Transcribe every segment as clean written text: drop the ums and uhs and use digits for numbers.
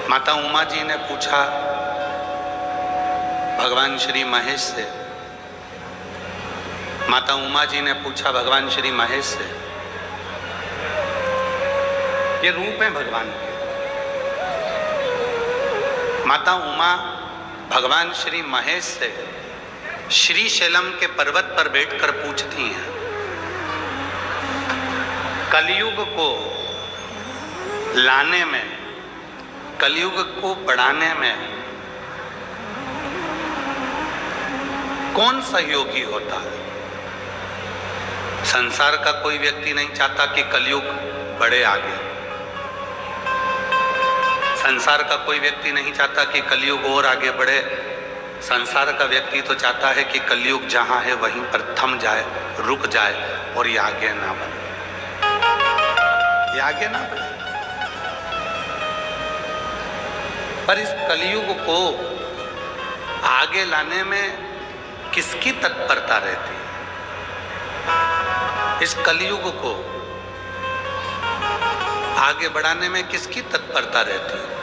माता उमा जी ने पूछा भगवान श्री महेश से, माता उमा जी ने पूछा भगवान श्री महेश से, ये रूप है भगवान के। माता उमा भगवान श्री महेश से श्री शैलम के पर्वत पर बैठकर पूछती हैं, कलयुग को लाने में, कलयुग को बढ़ाने में कौन सहयोगी होता है? संसार का कोई व्यक्ति नहीं चाहता कि कलयुग बढ़े आगे। संसार का कोई व्यक्ति नहीं चाहता कि कलयुग और आगे बढ़े। संसार का व्यक्ति तो चाहता है कि कलयुग जहां है वहीं पर थम जाए, रुक जाए और ये आगे ना बढ़े, ये आगे ना बढ़े। पर इस कलयुग को आगे लाने में किसकी तत्परता रहती है? इस कलयुग को आगे बढ़ाने में किसकी तत्परता रहती है?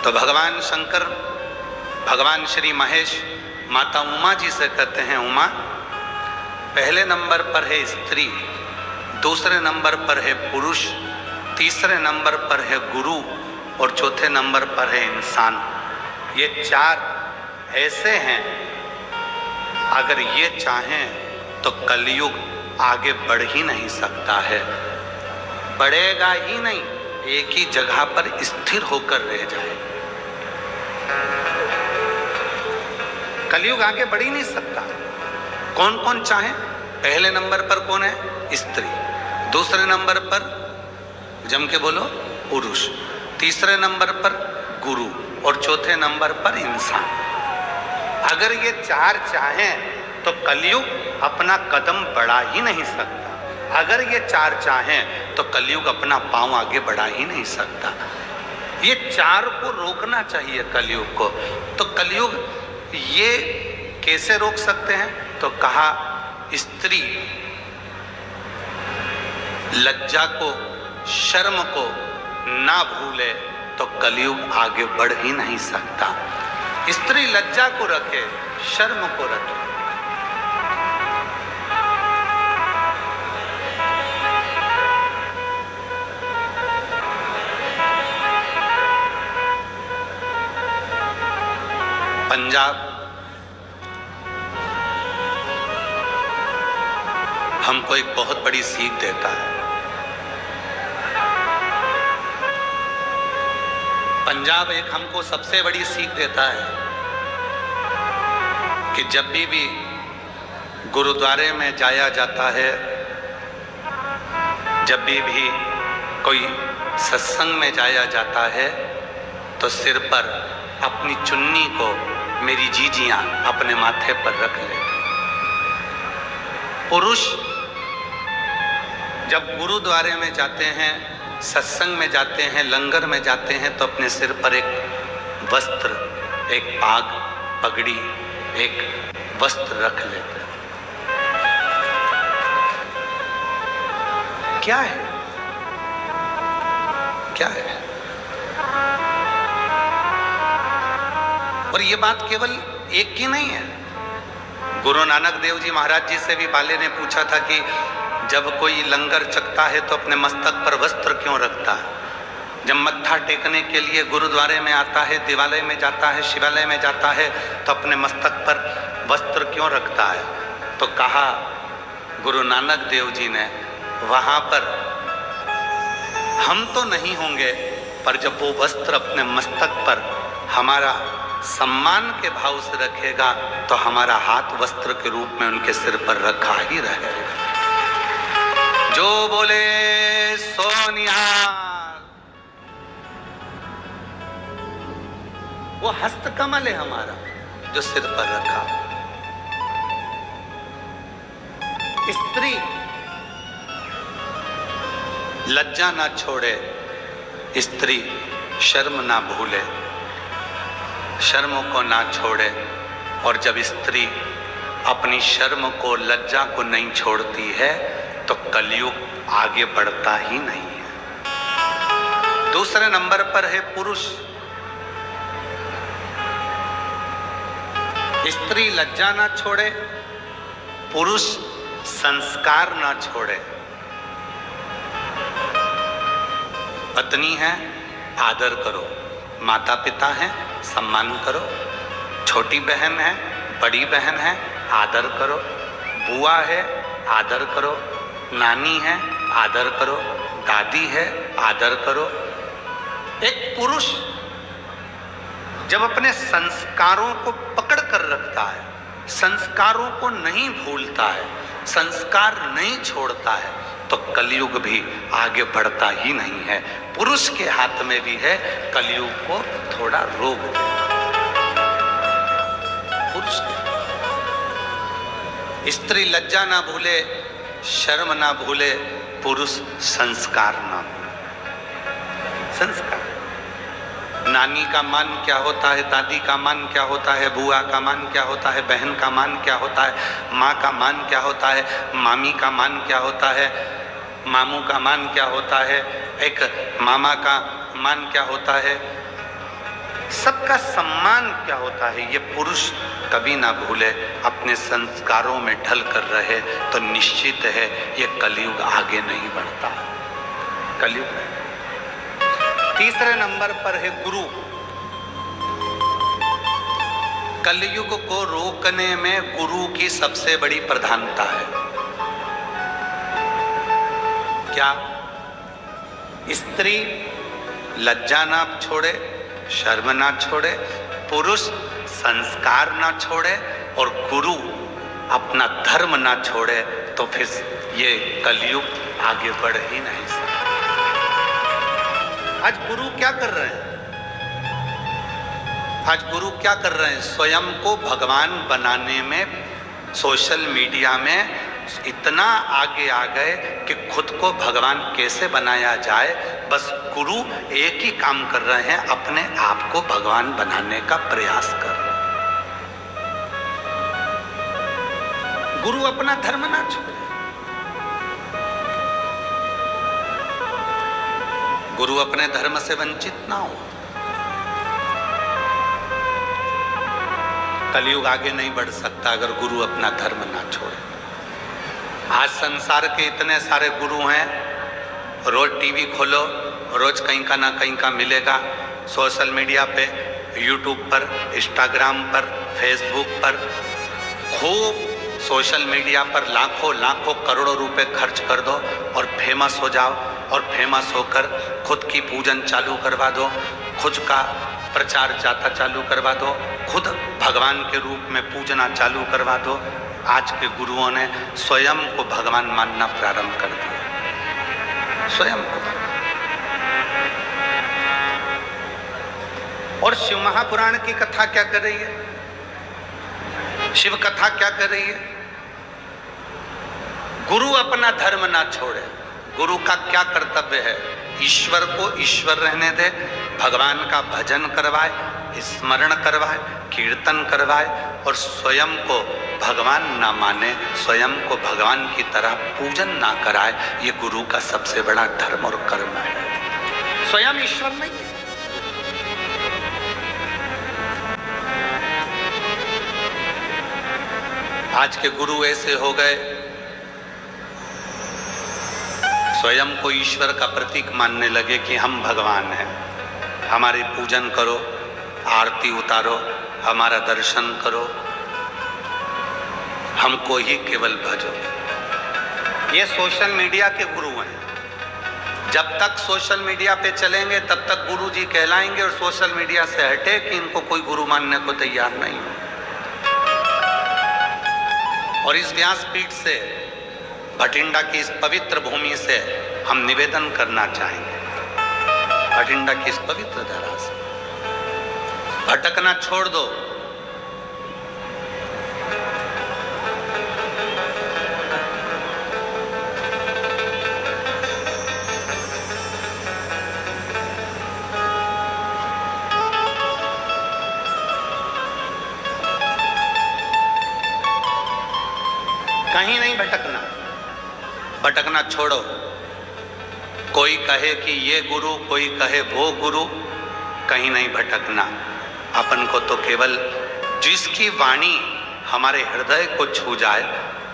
तो भगवान शंकर, भगवान श्री महेश माता उमा जी से कहते हैं, उमा, पहले नंबर पर है स्त्री, दूसरे नंबर पर है पुरुष, तीसरे नंबर पर है गुरु और चौथे नंबर पर है इंसान। ये चार ऐसे हैं, अगर ये चाहें तो कलयुग आगे बढ़ ही नहीं सकता है, बढ़ेगा ही नहीं, एक ही जगह पर स्थिर होकर रह जाए। कलयुग आगे बढ़ ही नहीं सकता। कौन कौन चाहे? पहले नंबर पर कौन है? स्त्री, दूसरे नंबर पर जम के बोलो पुरुष, तीसरे नंबर पर गुरु और चौथे नंबर पर इंसान। अगर ये चार चाहें तो कलयुग अपना कदम बढ़ा ही नहीं सकता। अगर ये चार चाहें तो कलयुग अपना पांव आगे बढ़ा ही नहीं सकता। ये चार को रोकना चाहिए कलयुग को। तो कलयुग ये कैसे रोक सकते हैं? तो कहा, स्त्री लज्जा को, शर्म को ना भूले तो कलयुग आगे बढ़ ही नहीं सकता। स्त्री लज्जा को रखे, शर्म को रखे। पंजाब हमको एक बहुत बड़ी सीख देता है। पंजाब एक हमको सबसे बड़ी सीख देता है कि जब भी गुरुद्वारे में जाया जाता है, जब भी कोई सत्संग में जाया जाता है, तो सिर पर अपनी चुन्नी को मेरी जीजियां अपने माथे पर रख लेते। पुरुष जब गुरुद्वारे में जाते हैं, सत्संग में जाते हैं, लंगर में जाते हैं, तो अपने सिर पर एक वस्त्र, एक पाग, पगड़ी, एक वस्त्र रख लेते हैं। क्या है? क्या है? और ये बात केवल एक की नहीं है। गुरु नानक देव जी महाराज जी से भी बाले ने पूछा था कि जब कोई लंगर चखता है तो अपने मस्तक पर वस्त्र क्यों रखता है? जब मत्था टेकने के लिए गुरुद्वारे में आता है, देवालय में जाता है, शिवालय में जाता है, तो अपने मस्तक पर वस्त्र क्यों रखता है? तो कहा गुरु नानक देव जी ने, वहां पर हम तो नहीं होंगे, पर जब वो वस्त्र अपने मस्तक पर हमारा सम्मान के भाव से रखेगा तो हमारा हाथ वस्त्र के रूप में उनके सिर पर रखा ही रहेगा। जो बोले सो निहाल, वो हस्तकमल है हमारा जो सिर पर रखा। स्त्री लज्जा ना छोड़े, स्त्री शर्म ना भूले, शर्म को ना छोड़े। और जब स्त्री अपनी शर्म को, लज्जा को नहीं छोड़ती है तो कलयुग आगे बढ़ता ही नहीं है। दूसरे नंबर पर है पुरुष। स्त्री लज्जा ना छोड़े, पुरुष संस्कार ना छोड़े। पत्नी है, आदर करो। माता पिता है, सम्मान करो। छोटी बहन है, बड़ी बहन है, आदर करो। बुआ है, आदर करो। नानी है, आदर करो। दादी है, आदर करो। एक पुरुष जब अपने संस्कारों को पकड़ कर रखता है, संस्कारों को नहीं भूलता है, संस्कार नहीं छोड़ता है, तो कलयुग भी आगे बढ़ता ही नहीं है। पुरुष के हाथ में भी है कलयुग को थोड़ा रोक दे। पुरुष, स्त्री लज्जा ना भूले, शर्म ना भूले, पुरुष संस्कार ना भूले। संस्कार, नानी का मान क्या होता है, दादी का मान क्या होता है, बुआ का मान क्या होता है, बहन का मान क्या होता है, माँ का मान क्या होता है, मामी का मान क्या होता है, मामू का मान क्या होता है, एक मामा का मान क्या होता है, सबका सम्मान क्या होता है, ये पुरुष कभी ना भूले, अपने संस्कारों में ढल कर रहे, तो निश्चित है ये कलयुग आगे नहीं बढ़ता। कलयुग नहीं। तीसरे नंबर पर है गुरु। कलयुग को रोकने में गुरु की सबसे बड़ी प्रधानता है। क्या? स्त्री लज्जा ना छोड़े, शर्म ना छोड़े, पुरुष संस्कार ना छोड़े, और गुरु अपना धर्म ना छोड़े, तो फिर ये कलयुग आगे बढ़ ही नहीं सकता। आज गुरु क्या कर रहे हैं? आज गुरु क्या कर रहे हैं? स्वयं को भगवान बनाने में सोशल मीडिया में इतना आगे आ गए कि खुद को भगवान कैसे बनाया जाए, बस गुरु एक ही काम कर रहे हैं, अपने आप को भगवान बनाने का प्रयास कर रहे हैं। गुरु अपना धर्म ना छोड़े। गुरु अपने धर्म से वंचित ना हो। कलयुग आगे नहीं बढ़ सकता अगर गुरु अपना धर्म ना छोड़े। आज संसार के इतने सारे गुरु हैं, रोज टीवी खोलो, रोज कहीं का ना कहीं का मिलेगा। सोशल मीडिया पे, यूट्यूब पर, इंस्टाग्राम पर, फेसबुक पर, खूब सोशल मीडिया पर लाखों लाखों करोड़ों रुपए खर्च कर दो और फेमस हो जाओ, और फेमस होकर खुद की पूजन चालू करवा दो, खुद का प्रचार जाता चालू करवा दो, खुद भगवान के रूप में पूजना चालू करवा दो। आज के गुरुओं ने स्वयं को भगवान मानना प्रारंभ कर दिया, स्वयं को। और शिव महापुराण की कथा क्या कर रही है? शिव कथा क्या कर रही है? गुरु अपना धर्म ना छोड़े। गुरु का क्या कर्तव्य है? ईश्वर को ईश्वर रहने दे, भगवान का भजन करवाए, स्मरण करवाए, कीर्तन करवाए, और स्वयं को भगवान ना माने, स्वयं को भगवान की तरह पूजन ना कराए। ये गुरु का सबसे बड़ा धर्म और कर्म है। स्वयं ईश्वर नहीं है। आज के गुरु ऐसे हो गए, स्वयं को ईश्वर का प्रतीक मानने लगे कि हम भगवान हैं, हमारी पूजन करो, आरती उतारो, हमारा दर्शन करो, हमको ही केवल भजो। ये सोशल मीडिया के गुरु हैं। जब तक सोशल मीडिया पे चलेंगे तब तक गुरु जी कहलाएंगे, और सोशल मीडिया से हटे कि इनको कोई गुरु मानने को तैयार नहीं हो। और इस व्यासपीठ से, भटिंडा की इस पवित्र भूमि से हम निवेदन करना चाहेंगे, भटिंडा की इस पवित्र धरा से भटकना छोड़ दो। कहीं नहीं भटकना, भटकना छोड़ो। कोई कहे कि ये गुरु, कोई कहे वो गुरु, कहीं नहीं भटकना। अपन को तो केवल जिसकी वाणी हमारे हृदय को छू जाए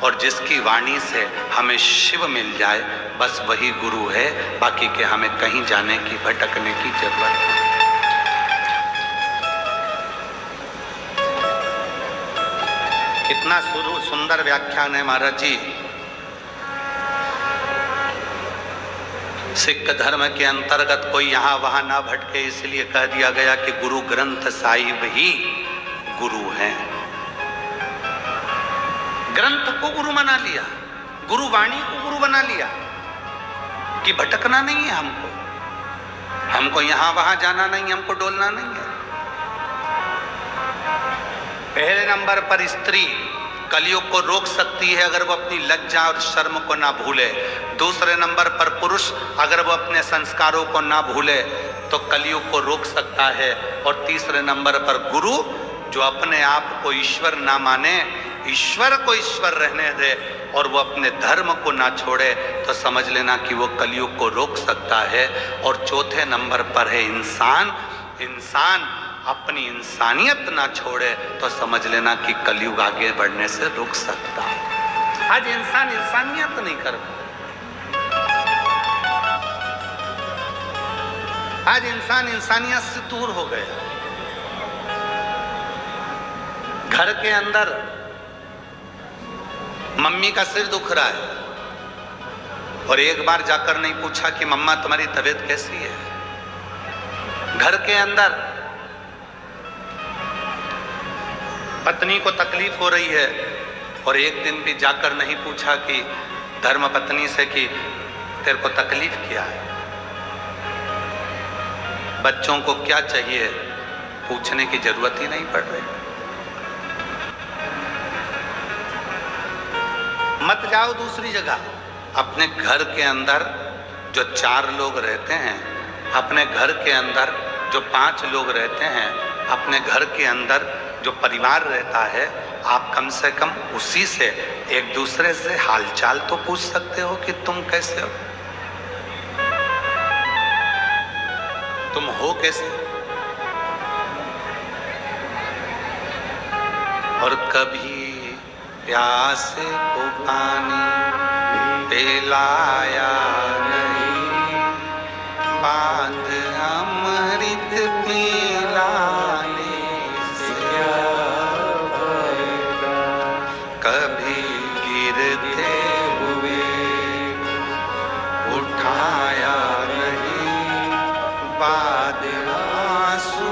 और जिसकी वाणी से हमें शिव मिल जाए, बस वही गुरु है। बाकी के हमें कहीं जाने की, भटकने की जरूरत नहीं। कितना सुंदर व्याख्यान है महाराज जी। सिख धर्म के अंतर्गत कोई यहाँ वहां ना भटके, इसलिए कह दिया गया कि गुरु ग्रंथ साहिब ही गुरु हैं। ग्रंथ को गुरु बना लिया, गुरु वाणी को गुरु बना लिया कि भटकना नहीं है हमको, हमको यहां वहां जाना नहीं, हमको डोलना नहीं है। पहले नंबर पर स्त्री कलयुग को रोक सकती है अगर वो अपनी लज्जा और शर्म को ना भूले। दूसरे नंबर पर पुरुष अगर वो अपने संस्कारों को ना भूले तो कलयुग को रोक सकता है। और तीसरे नंबर पर गुरु जो अपने आप को ईश्वर ना माने, ईश्वर को ईश्वर रहने दे और वो अपने धर्म को ना छोड़े, तो समझ लेना कि वो कलयुग को रोक सकता है। और चौथे नंबर पर है इंसान। इंसान अपनी इंसानियत ना छोड़े तो समझ लेना कि कलयुग आगे बढ़ने से रुक सकता है। आज इंसान इंसानियत नहीं करता, आज इंसान इंसानियत से दूर हो गया। घर के अंदर मम्मी का सिर दुख रहा है और एक बार जाकर नहीं पूछा कि मम्मा तुम्हारी तबीयत कैसी है। घर के अंदर पत्नी को तकलीफ हो रही है और एक दिन भी जाकर नहीं पूछा कि धर्म पत्नी से कि तेरे को तकलीफ क्या है। बच्चों को क्या चाहिए पूछने की जरूरत ही नहीं पड़ रही। मत जाओ दूसरी जगह, अपने घर के अंदर जो 4 लोग रहते हैं, अपने घर के अंदर जो 5 लोग रहते हैं, अपने घर के अंदर जो परिवार रहता है, आप कम से कम उसी से एक दूसरे से हालचाल तो पूछ सकते हो कि तुम कैसे हो, तुम हो कैसे। और कभी प्यासे को पानी पिलाया नहीं, बात अमृत पिलाने से कभी गिरते हुए उठाया नहीं, बाद आंसू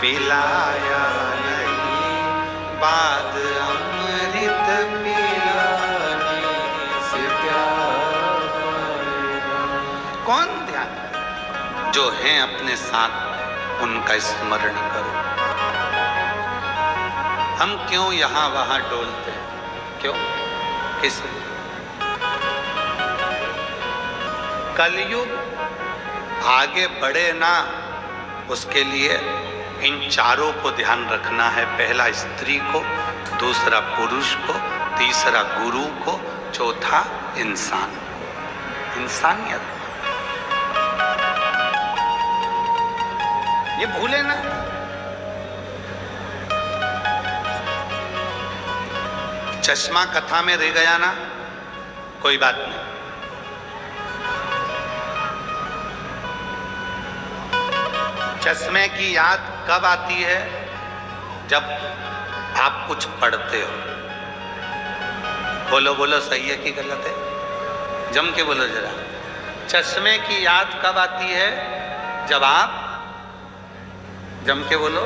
पिलाया नहीं, बाद अमृत पिलाने से क्या फायदा। कौन ध्यान जो हैं अपने साथ उनका स्मरण करो। हम क्यों यहाँ वहाँ डोलते हैं, क्यों, किस कलयुग आगे बढ़े ना, उसके लिए इन 4 को ध्यान रखना है। पहला स्त्री को, दूसरा पुरुष को, तीसरा गुरु को, चौथा इंसान, इंसानियत। ये भूले ना। चश्मा कथा में रह गया ना, कोई बात नहीं। चश्मे की याद कब आती है? जब आप कुछ पढ़ते हो। बोलो बोलो, सही है कि गलत है? जम के बोलो जरा। चश्मे की याद कब आती है? जब आप, जम के बोलो,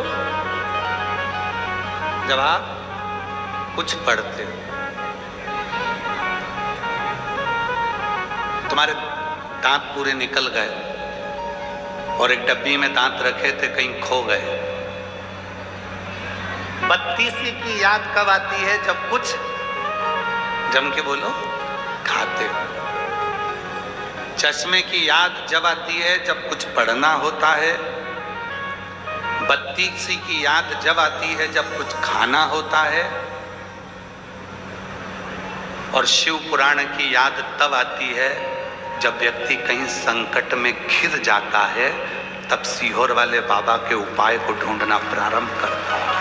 जब आप कुछ पढ़ते हो। तुम्हारे दांत पूरे निकल गए और एक डब्बी में दांत रखे थे, कहीं खो गए। बत्तीसी की याद कब आती है? जब कुछ, जम के बोलो, खाते हो। चश्मे की याद जब आती है जब कुछ पढ़ना होता है। बत्तीसी की याद जब आती है जब कुछ खाना होता है। और शिव पुराण की याद तब आती है जब व्यक्ति कहीं संकट में घिर जाता है, तब सीहोर वाले बाबा के उपाय को ढूंढना प्रारंभ करता है।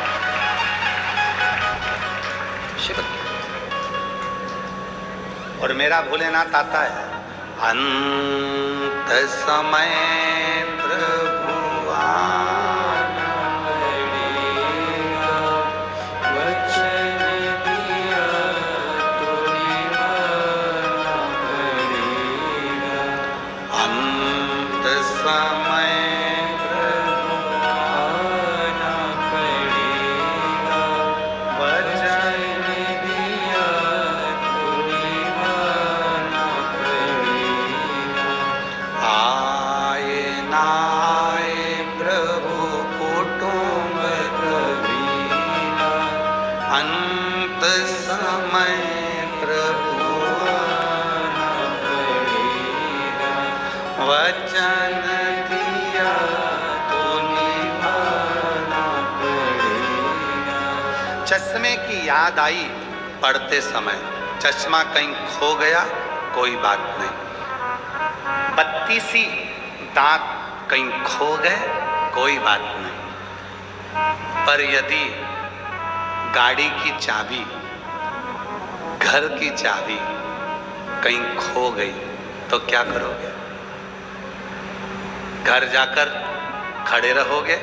और मेरा भोलेनाथ आता है, अंत समय प्रभु आना पड़ेगा, वचन दिया तो निभाना पड़ेगा। अंत समय प्रभु आना पड़ेगा, वचन दिया तो निभाना पड़ेगा। आए ना आए प्रभु कुटुंब कबीरा, अंत समय प्रभु आना पड़ेगा, वचन दिया तो निभाना पड़ेगा। चश्मे की याद आई पढ़ते समय, चश्मा कहीं खो गया, कोई बात नहीं। बत्तीसी दांत कहीं खो गए, कोई बात नहीं। पर यदि गाड़ी की चाबी, घर की चाबी कहीं खो गई तो क्या करोगे? घर जाकर खड़े रहोगे,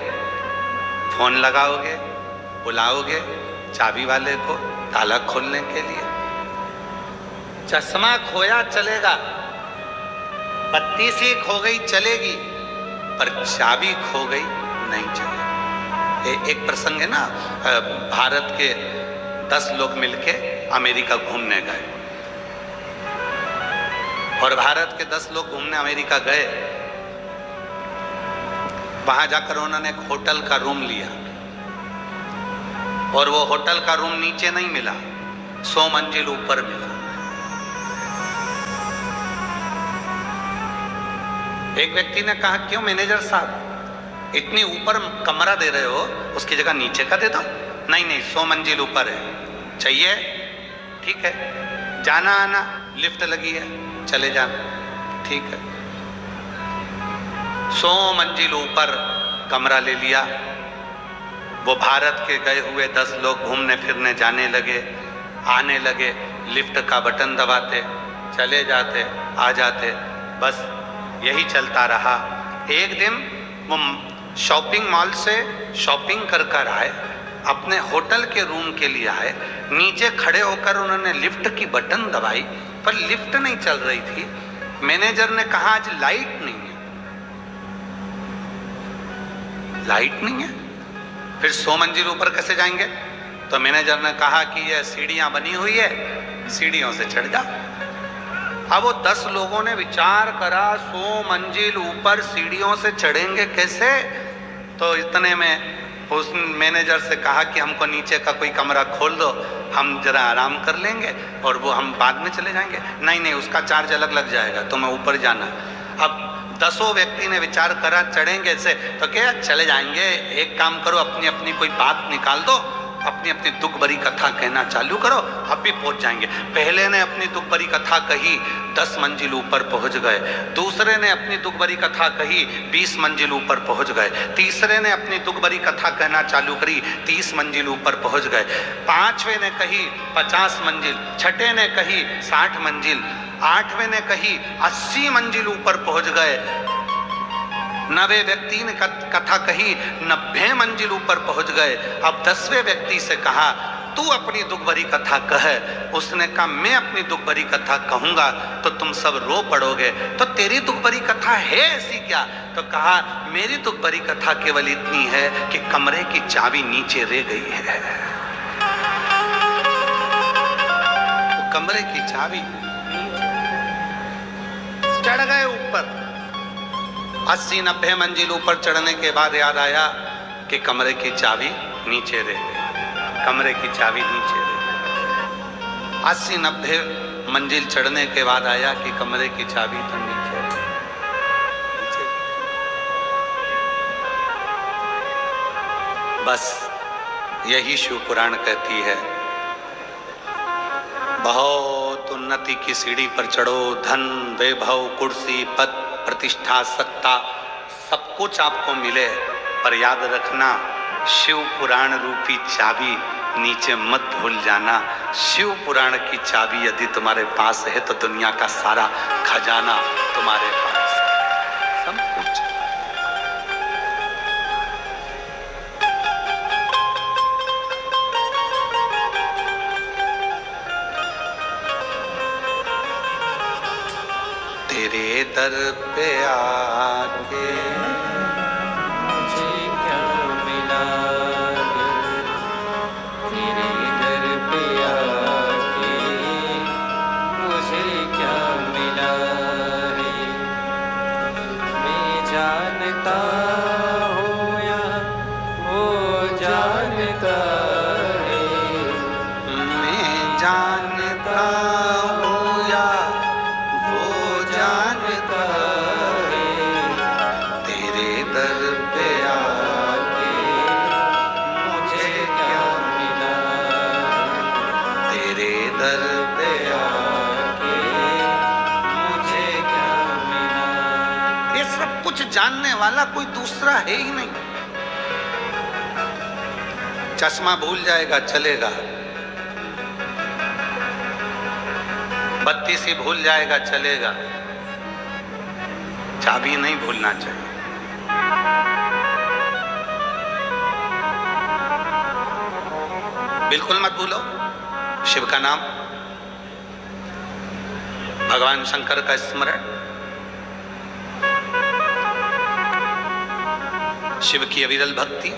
फोन लगाओगे, बुलाओगे चाबी वाले को ताला खोलने के लिए? चश्मा खोया चलेगा, बत्तीसी खो गई चलेगी, पर चाबी खो गई नहीं चलेगी। एक प्रसंग है ना, भारत के 10 लोग मिलके अमेरिका घूमने गए और भारत के 10 लोग घूमने अमेरिका गए। वहां जाकर उन्होंने एक होटल का रूम लिया और वो होटल का रूम नीचे नहीं मिला, 100 मंजिल ऊपर मिला। एक व्यक्ति ने कहा, क्यों मैनेजर साहब इतनी ऊपर कमरा दे रहे हो, उसकी जगह नीचे का दे दो। नहीं नहीं, 100 मंजिल ऊपर है, चाहिए? ठीक है, जाना आना लिफ्ट लगी है, चले जाना, ठीक है। 100 मंजिल ऊपर कमरा ले लिया। वो भारत के गए हुए 10 लोग घूमने फिरने जाने लगे, आने लगे, लिफ्ट का बटन दबाते, चले जाते, आ जाते, बस यही चलता रहा। एक दिन वो शॉपिंग मॉल से शॉपिंग कर कर आए, अपने होटल के रूम के लिए आए। नीचे खड़े होकर उन्होंने लिफ्ट की बटन दबाई, पर लिफ्ट नहीं चल रही थी। मैनेजर ने कहा, आज लाइट नहीं है। लाइट नहीं है, फिर 100 मंजिल ऊपर कैसे जाएंगे? तो मैनेजर ने कहा कि ये सीढ़ियां बनी हुई है, सीढ़ियों से चढ़ जा। अब वो 10 लोगों ने विचार करा, 100 मंजिल ऊपर सीढ़ियों से चढ़ेंगे कैसे? तो इतने में उस मैनेजर से कहा कि हमको नीचे का कोई कमरा खोल दो, हम जरा आराम कर लेंगे और वो हम बाद में चले जाएंगे। नहीं नहीं, उसका चार्ज अलग लग जाएगा, तुम्हें ऊपर जाना। अब 10 व्यक्ति ने विचार करा, चढ़ेंगे से तो क्या चले जाएंगे। एक काम करो, अपनी अपनी कोई बात निकाल दो, अपनी अपनी दुख भरी कथा कहना चालू करो, अब भी पहुंच जाएंगे। पहले ने अपनी दुख भरी कथा कही, 10 मंजिल ऊपर पहुंच गए। दूसरे ने अपनी दुख भरी कथा कही, 20 मंजिल ऊपर पहुंच गए। तीसरे ने अपनी दुख भरी कथा कहना चालू करी, 30 मंजिल ऊपर पहुंच गए। 5वें ने कही 50 मंजिल, 6ठे ने कही 60 मंजिल, 8वें ने कही 80 मंजिल ऊपर पहुंच गए। 9वें व्यक्ति ने कथा कही, 90 मंजिल ऊपर पहुंच गए। अब 10वें व्यक्ति से कहा, तू अपनी दुख भरी कथा कह। उसने कहा मैं अपनी दुख भरी कथा कहूंगा तो तुम सब रो पड़ोगे, तो तेरी दुख भरी कथा है ऐसी क्या? तो कहा मेरी दुख भरी कथा केवल इतनी है कि कमरे की चाबी नीचे रह गई है। तो कमरे की चाबी चढ़ गए ऊपर, 80-90 मंजिल ऊपर चढ़ने के बाद याद आया कि कमरे की चाबी नीचे रह गई। कमरे की चाबी नीचे रह गई। 80-90 मंजिल चढ़ने के बाद आया कि कमरे की चाबी तो नीचे रह गई। बस यही शिव पुराण कहती है, बहुत उन्नति की सीढ़ी पर चढ़ो, धन वैभव कुर्सी पद प्रतिष्ठा सत्ता सब कुछ आपको मिले, पर याद रखना शिव पुराण रूपी चाबी नीचे मत भूल जाना। शिव पुराण की चाबी यदि तुम्हारे पास है तो दुनिया का सारा खजाना तुम्हारे पास है, सब कुछ। तेरे दर पे आके मुझे क्या मिला रे, तेरे दर पे आके मुझे क्या मिला रे। मैं जानता हूँ या वो जानता है, मैं जानता हूँ या वो जानता है, तेरे दर पे आके मुझे क्या मिला, तेरे दर पे आके मुझे क्या मिला। ये सब कुछ जानने वाला कोई दूसरा है ही नहीं। चश्मा भूल जाएगा चलेगा, बत्ती सी भूल जाएगा चलेगा, चाबी नहीं भूलना चाहिए। बिल्कुल मत भूलो शिव का नाम, भगवान शंकर का स्मरण, शिव की अविरल भक्ति।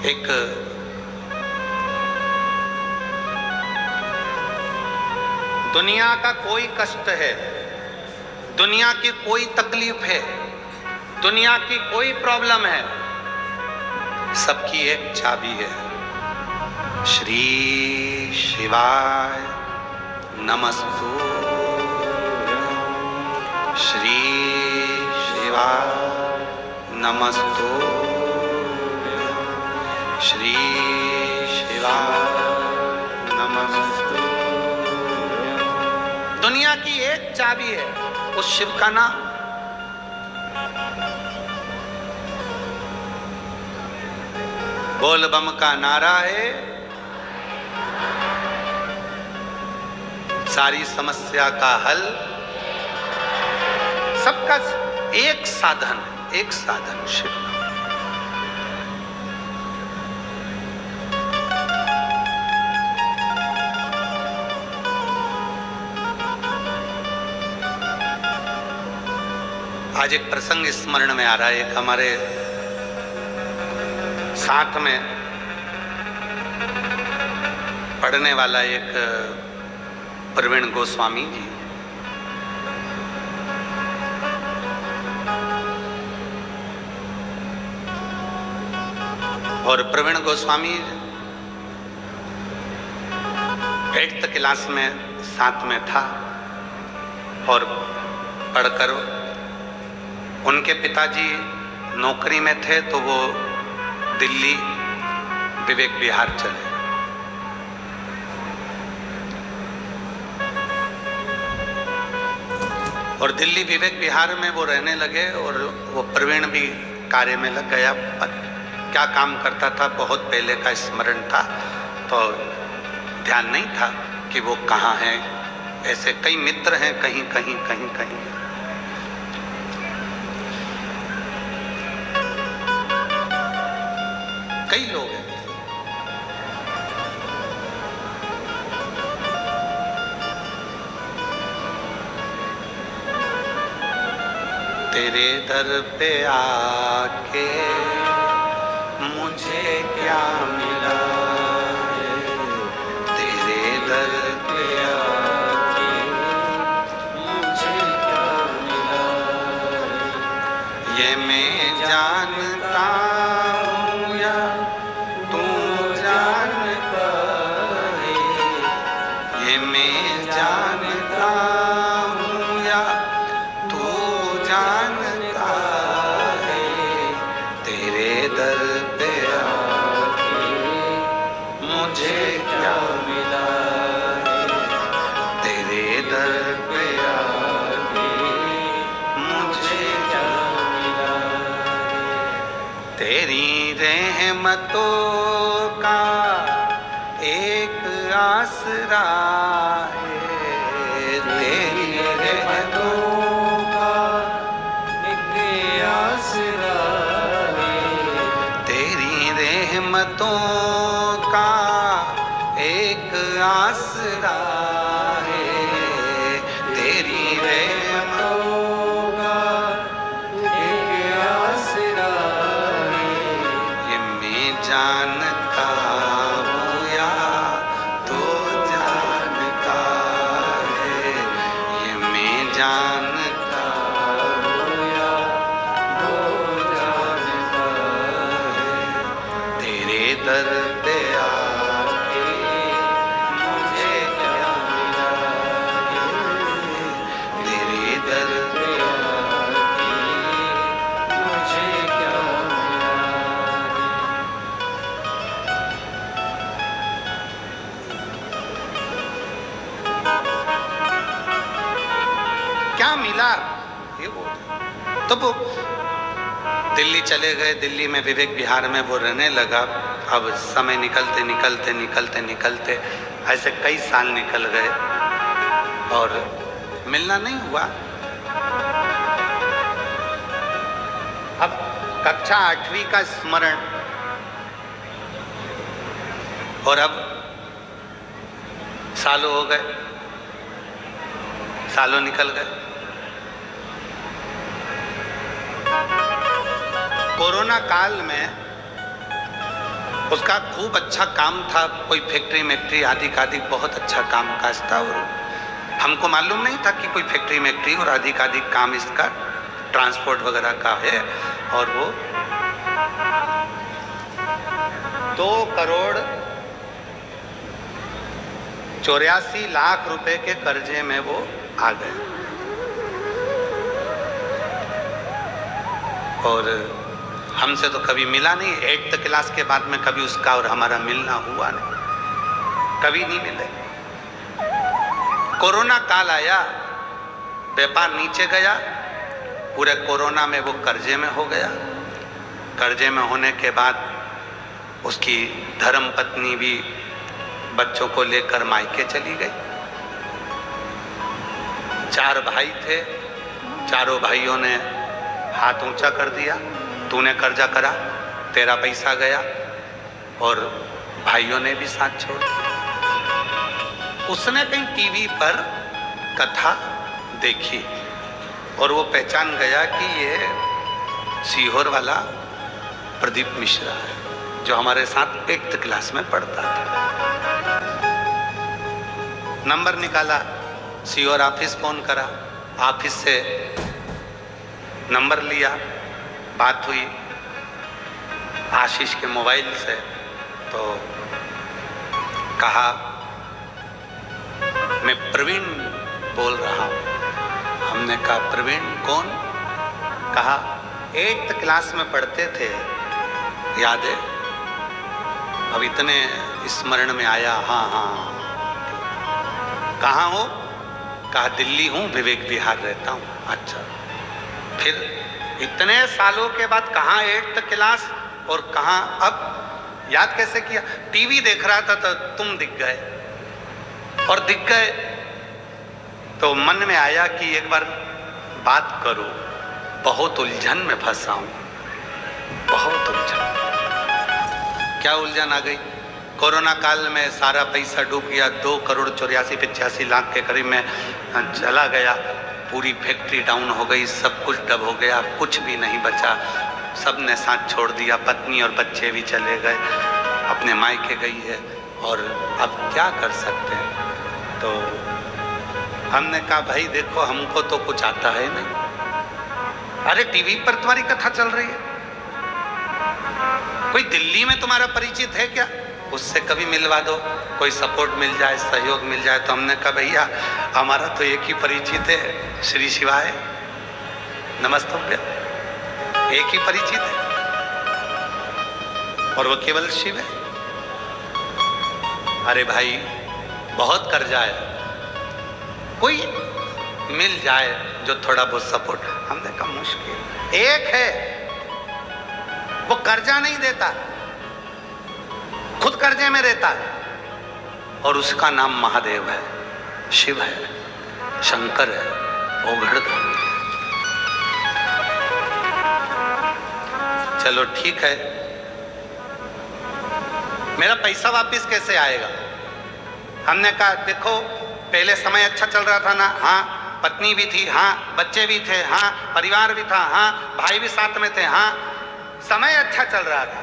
एक दुनिया का कोई कष्ट है, दुनिया की कोई तकलीफ है, दुनिया की कोई प्रॉब्लम है, सबकी एक चाबी है, श्री शिवाय नमस्तुभ्यं, श्री शिवाय नमस्तुभ्यं, श्री शिवाय नमस्तुभ्यं। दुनिया की एक चाबी है, उस शिव का नाम। बोल बम का नारा है, सारी समस्या का हल, सबका एक साधन, एक साधन शिव। आज एक प्रसंग स्मरण में आ रहा है। एक हमारे साथ में पढ़ने वाला एक प्रवीण गोस्वामी जी, और प्रवीण गोस्वामी 8th क्लास में साथ में था, और पढ़कर उनके पिताजी नौकरी में थे तो वो दिल्ली विवेक विहार चले। और दिल्ली विवेक विहार में वो रहने लगे, और वो प्रवीण भी कार्य में लग गया। क्या काम करता था बहुत पहले का स्मरण था, तो ध्यान नहीं था कि वो कहाँ हैं। ऐसे कई मित्र हैं कहीं कहीं कहीं कहीं। कई लोग हैं। तेरे दर पे आके मुझे क्या मिला है, तेरे दर पे आके मुझे क्या मिला है, ये मैं जानता हूँ या तू जानता है, ये मैं जानता हूँ या तू जानता है, तेरे दर पे आके मुझे क्या मिला है, तेरे दर पे आके मुझे क्या मिला है, तेरी रहमतों का एक आसरा है, तेरी रहमतों का एक आसरा है, तेरी रहमतों का एक आसरा है, तेरी रहमतों का एक आसरा है, ये मैं जानता हूँ या तो जानता है, ये मैं जानता हूँ या वो जानता है, तेरे दर पे आके मुझे क्या मिला है, तेरे दर पे आके मुझे क्या मिला है, क्या मिला, ये बोल। तो वो दिल्ली चले गए, दिल्ली में विवेक विहार में वो रहने लगा। अब समय निकलते निकलते निकलते निकलते ऐसे कई साल निकल गए और मिलना नहीं हुआ। अब कक्षा 8वीं का स्मरण और अब सालों हो गए, सालों निकल गए। कोरोना काल में उसका खूब अच्छा काम था, कोई फैक्ट्री मैक्ट्री आदि आदि बहुत अच्छा काम काज था और हमको मालूम नहीं था कि कोई फैक्ट्री मैक्ट्री और आदि काम इसका ट्रांसपोर्ट वगैरह का है। और वो 2,84,00,000 रुपए के कर्जे में वो आ गए और हमसे तो कभी मिला नहीं। 8th क्लास के बाद में कभी उसका और हमारा मिलना हुआ नहीं, कभी नहीं मिले। कोरोना काल आया, व्यापार नीचे गया, पूरे कोरोना में वो कर्जे में हो गया। कर्जे में होने के बाद उसकी धर्म पत्नी भी बच्चों को लेकर मायके चली गई। 4 भाई थे, चारों भाइयों ने हाथ ऊंचा कर दिया, तूने कर्जा करा, तेरा पैसा गया, और भाइयों ने भी साथ छोड़ दिया। उसने कहीं टीवी पर कथा देखी और वो पहचान गया कि ये सीहोर वाला प्रदीप मिश्रा है जो हमारे साथ 8th क्लास में पढ़ता था। नंबर निकाला, सीहोर ऑफिस फोन करा, ऑफिस से नंबर लिया, बात हुई आशीष के मोबाइल से, तो कहा मैं प्रवीण बोल रहा हूँ। हमने कहा प्रवीण कौन? कहा 8th क्लास में पढ़ते थे, याद है? अब इतने स्मरण में आया। हाँ हाँ। कहाँ हो? कहा दिल्ली हूँ, विवेक विहार रहता हूँ। अच्छा, फिर इतने सालों के बाद कहाँ 8th क्लास और कहाँ? अब याद कैसे किया? टीवी देख रहा था तो तुम दिख गए, और दिख गए तो मन में आया कि एक बार बात करो, बहुत उलझन में फंसा हूं, बहुत उलझन। क्या उलझन आ गई। कोरोना काल में सारा पैसा डूब गया, 2,84,85,00,000 के करीब में चला गया। पूरी फैक्ट्री डाउन हो गई, सब कुछ डब हो गया, कुछ भी नहीं बचा। सब ने साथ छोड़ दिया, पत्नी और बच्चे भी चले गए, अपने मायके गई है, और अब क्या कर सकते हैं। तो हमने कहा भाई देखो हमको तो कुछ आता है नहीं। अरे टीवी पर तुम्हारी कथा चल रही है, कोई दिल्ली में तुम्हारा परिचित है क्या, उससे कभी मिलवा दो, कोई सपोर्ट मिल जाए, सहयोग मिल जाए। तो हमने कहा भैया हमारा तो एक ही परिचित है, श्री शिवाय नमस्तुभ्यं, एक ही परिचित है और वो केवल शिव है। अरे भाई बहुत कर्जा है, कोई मिल जाए जो थोड़ा बहुत सपोर्ट। हमने कहा मुश्किल। एक है वो कर्जा नहीं देता, खुद कर्जे में रहता है, और उसका नाम महादेव है, शिव है, शंकर है, ओघड़दान। चलो ठीक है, मेरा पैसा वापस कैसे आएगा। हमने कहा देखो पहले समय अच्छा चल रहा था ना, हाँ पत्नी भी थी, हाँ बच्चे भी थे, हाँ परिवार भी था, हाँ भाई भी साथ में थे, हाँ समय अच्छा चल रहा था,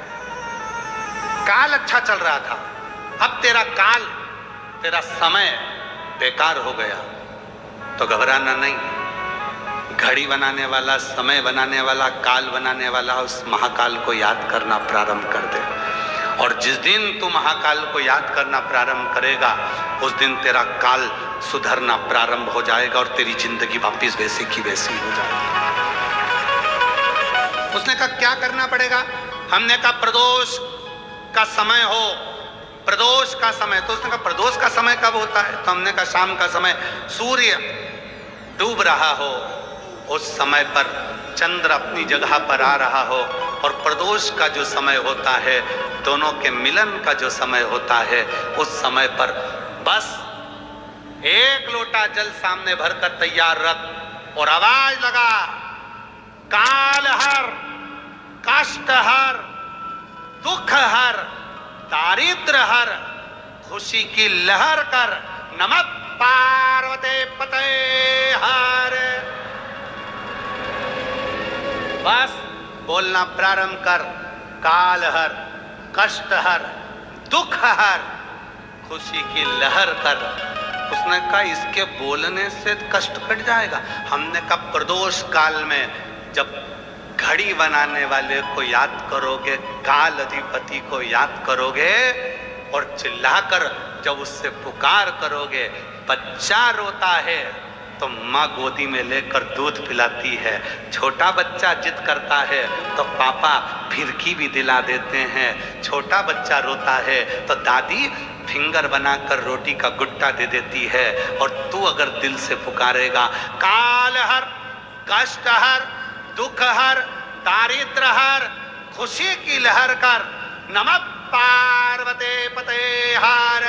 काल अच्छा चल रहा था। अब तेरा काल, तेरा समय बेकार हो गया तो घबराना नहीं। घड़ी बनाने वाला, समय बनाने वाला, काल बनाने वाला उस महाकाल को याद करना प्रारंभ कर दे। और जिस दिन तू महाकाल को याद करना प्रारंभ करेगा उस दिन तेरा काल सुधरना प्रारंभ हो जाएगा और तेरी जिंदगी वापस वैसी की वैसी हो जाएगी। उसने कहा क्या करना पड़ेगा। हमने कहा प्रदोष का समय हो, प्रदोष का समय। तो उसने कहा प्रदोष का समय कब होता है। तो हमने कहा शाम का समय, सूर्य डूब रहा हो, उस समय पर चंद्र अपनी जगह पर आ रहा हो, और प्रदोष का जो समय होता है, दोनों के मिलन का जो समय होता है, उस समय पर बस एक लोटा जल सामने भरकर तैयार रख और आवाज लगा, काल हर, कष्ट हर, दुख हर, दारिद्र हर, खुशी की लहर कर, नमः पार्वती पते हर। बस बोलना प्रारंभ कर, काल हर, कष्ट हर, दुख हर, खुशी की लहर कर। उसने कहा इसके बोलने से कष्ट कट जाएगा। हमने कहा प्रदोष काल में जब घड़ी बनाने वाले को याद करोगे, काल अधिपति को याद करोगे और चिल्लाकर जब उससे पुकार करोगे, बच्चा रोता है तो माँ गोदी में लेकर दूध पिलाती है, छोटा बच्चा जिद करता है तो पापा फिरकी भी दिला देते हैं, छोटा बच्चा रोता है तो दादी फिंगर बनाकर रोटी का गुट्टा दे देती है। और तू अगर दिल से पुकारेगा, काल हर, कष्ट हर, दुख हर, दारिद्र हर, खुशी की लहर कर, नमः पार्वती पते हर।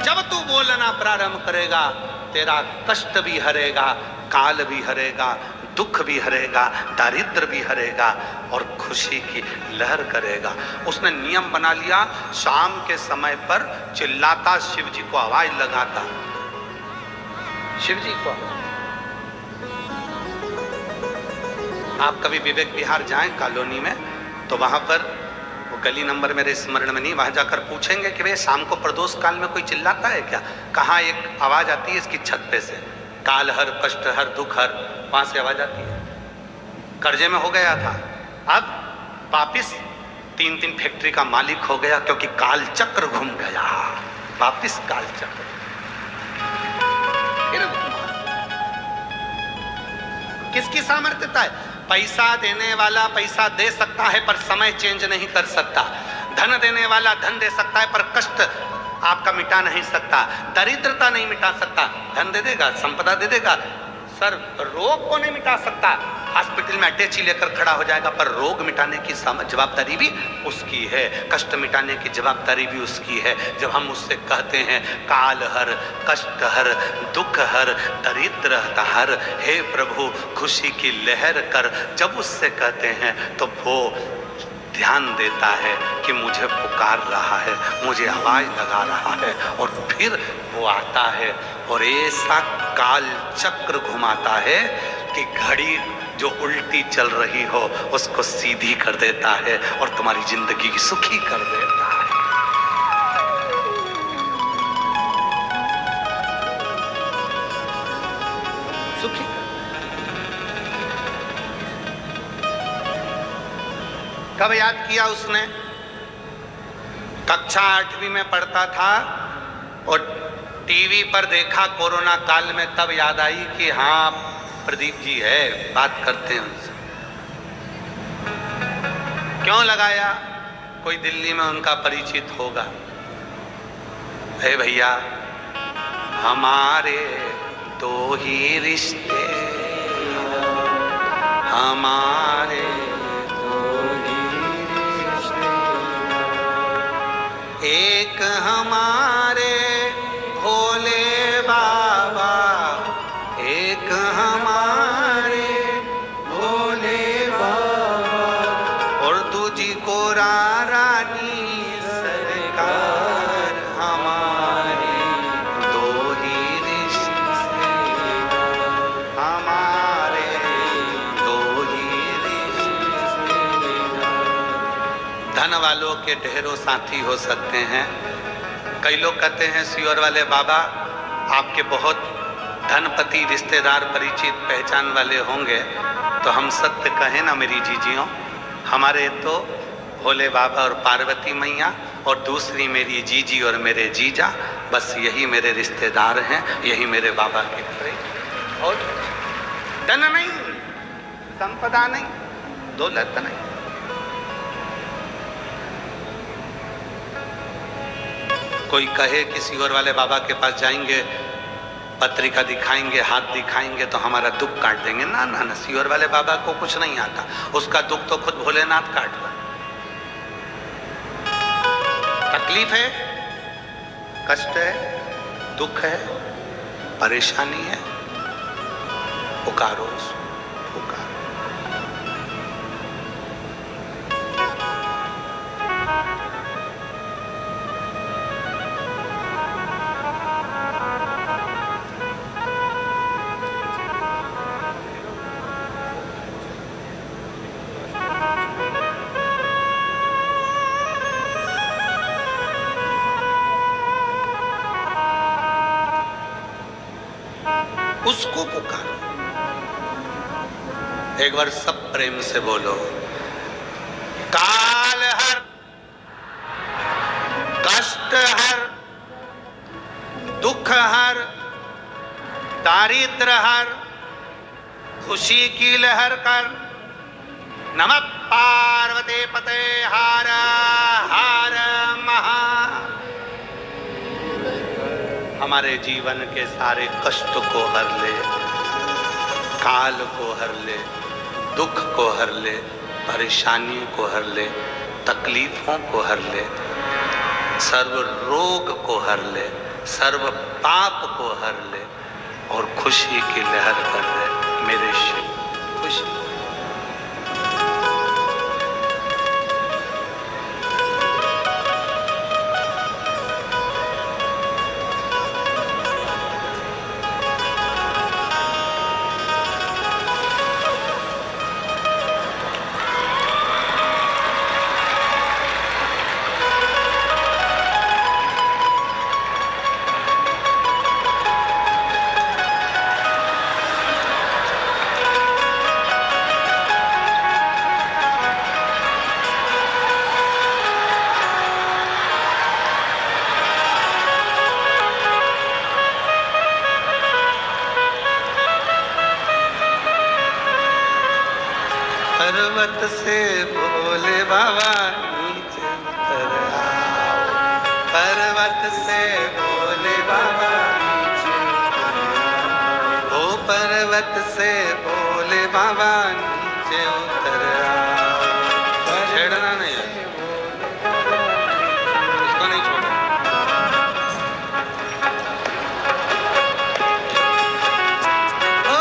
जब तू बोलना प्रारंभ करेगा, तेरा कष्ट भी हरेगा, काल भी हरेगा, दुख भी हरेगा, दारिद्र भी हरेगा और खुशी की लहर करेगा। उसने नियम बना लिया, शाम के समय पर चिल्लाता, शिव जी को आवाज लगाता, शिव जी को। आप कभी विवेक विहार जाएं कॉलोनी में, तो वहां पर वो गली नंबर मेरे स्मरण में नहीं, वहां जाकर पूछेंगे कि भाई शाम को प्रदोष काल में कोई चिल्लाता है क्या। कहाँ एक आवाज आती है इसकी छत पे से, काल हर, कष्ट हर, दुख हर, वहां से आवाज आती है। कर्जे में हो गया था, अब वापिस 3-3 फैक्ट्री का मालिक हो गया, क्योंकि काल चक्र घूम गया, वापिस काल चक्र। किसकी सामर्थ्यता है। पैसा देने वाला पैसा दे सकता है पर समय चेंज नहीं कर सकता। धन देने वाला धन दे सकता है पर कष्ट आपका मिटा नहीं सकता, दरिद्रता नहीं मिटा सकता। धन दे देगा, संपदा दे देगा, सर रोग को नहीं मिटा सकता, हॉस्पिटल में अटैची लेकर खड़ा हो जाएगा, पर रोग मिटाने की जवाबदारी भी उसकी है, कष्ट मिटाने की जवाबदारी भी उसकी है। जब हम उससे कहते हैं काल हर, कष्ट हर, दुख हर, दरिद्र हर, हे प्रभु खुशी की लहर कर, जब उससे कहते हैं तो वो ध्यान देता है कि मुझे पुकार रहा है, मुझे आवाज लगा रहा है, और फिर वो आता है और ऐसा काल चक्र घुमाता है कि घड़ी जो उल्टी चल रही हो उसको सीधी कर देता है और तुम्हारी जिंदगी सुखी कर देता है। सुखी कब याद किया उसने? कक्षा 8वीं में पढ़ता था और टीवी पर देखा कोरोना काल में, तब याद आई कि हाँ प्रदीप जी है, बात करते हैं उनसे। क्यों लगाया? कोई दिल्ली में उनका परिचित होगा। हे भैया, हमारे दो ही रिश्ते, हमारे एक हमारे भोले बाबा, एक हमारे भोले बाबा, और दूजी को रानी सरकार, हमारे दो ही रिश्ते, हमारे दो ही रिश्ते। धन वालों के ढेरों साथी हो सकते हैं। कई लोग कहते हैं सियोर वाले बाबा आपके बहुत धनपति रिश्तेदार परिचित पहचान वाले होंगे, तो हम सत्य कहें ना मेरी जीजियों, हमारे तो भोले बाबा और पार्वती मैया और दूसरी मेरी जीजी और मेरे जीजा, बस यही मेरे रिश्तेदार हैं, यही मेरे बाबा के प्रेम। और धन नहीं, संपदा नहीं, दौलत नहीं। कोई कहे कि सियोर वाले बाबा के पास जाएंगे, पत्रिका दिखाएंगे, हाथ दिखाएंगे तो हमारा दुख काट देंगे। ना ना ना, सियोर वाले बाबा को कुछ नहीं आता, उसका दुख तो खुद भोलेनाथ काट रहा। तकलीफ है, कष्ट है, दुख है, परेशानी है, पुकारो उसको, पुकारो। उसको पुकारो। एक बार सब प्रेम से बोलो, काल हर, कष्ट हर, दुख हर, दारिद्र हर, खुशी की लहर कर। नमः पार्वती पते हर हर महा। हमारे जीवन के सारे कष्ट को हर ले, काल को हर ले, दुख को हर ले, परेशानियों को हर ले, तकलीफों को हर ले, सर्व रोग को हर ले, सर्व पाप को हर ले और खुशी की लहर कर दे मेरे शिव। खुशी पर्वत से बोले बाबा नीचे उतर आओ, पर्वत से बोले बाबा नीचे उतर आओ, ओ पर्वत से बोले बाबा नीचे उतर आओ। छेड़ना नहीं है, इसको नहीं छोड़ना। ओ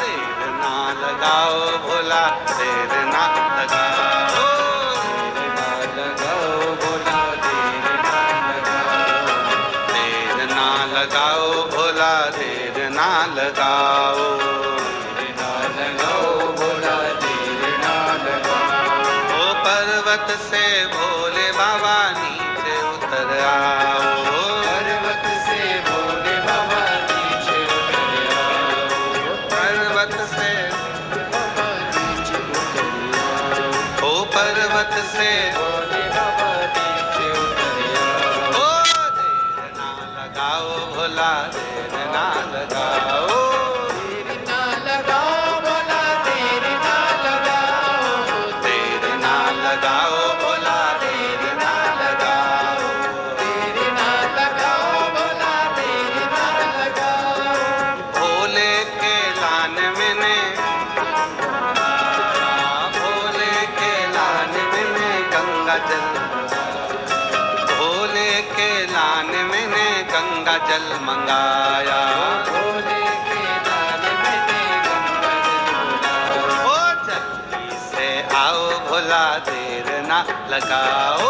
देर ना लगाओ भोला, देर ना लगाओ, देर लगाओ, देर ना लगाओ भोला देर ना लगाओ। ओ पर्वत से भोले बाबा नीचे उतर आओ, पर्वत से भोले बाबा नीचे उतर आओ। पर्वत से, बाबा नीचे उतर आओ। ओ पर्वत से भोले बाबा नीचे उतर आओ। ओ देर ना लगाओ भोला देर ना लगाओ, देर ना लगाओ भोला देर ना लगाओ। देर ना लगाओ भोला देर ना लगाओ, देर ना लगाओ भोला देर ना लगाओ। भोले के लान में ने, भोले के लान में ने गंगा जल, भोले के लान में ने गंगा जल मंगाया, भोले के लाल मैंने गंगा जल बुलाया। ओ जल्दी से आओ भोला देर ना लगाओ,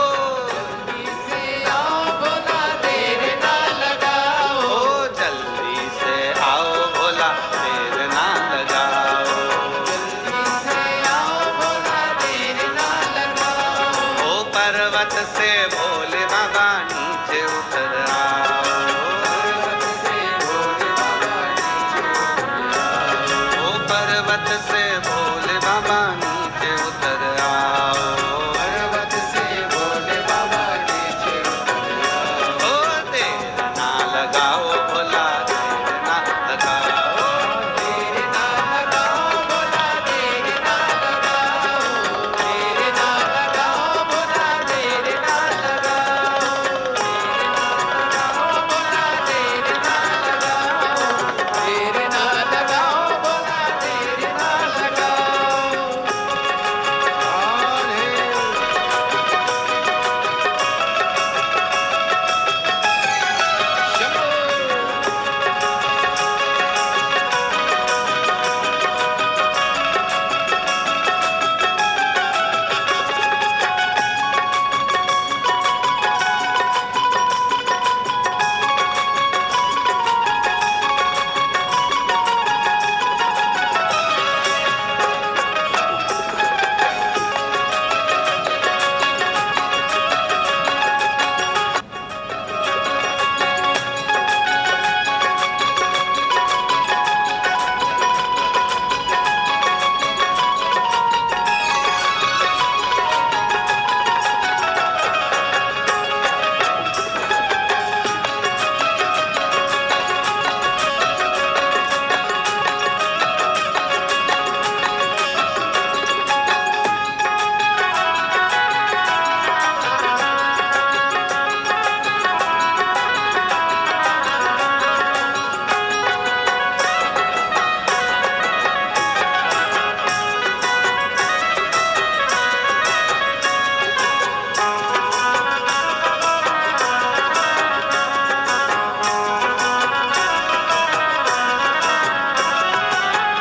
जल्दी से आओ भोला देर ना लगाओ। ओ जल्दी से आओ भोला देर ना लगाओ, जल्दी से आओ भोला देर ना लगाओ। ओ पर्वत से भोले बाबा नीचे उतर आओ, पर्वत से भोले बाबा नीचे उतर आओ। ओ पर्वत से भोले बाबा नीचे उतर आओ, पर्वत से भोले बाबा नीचे उतर आओ। ओ देर ना लगाओ भोला देर ना लगाओ, देर ना लगाओ भोला देर ना लगाओ। देर ना लगाओ भोला देर ना लगाओ। भोला देर ना लगाओ। देर ना लगाओ भोला देर ना लगाओ। शंभो।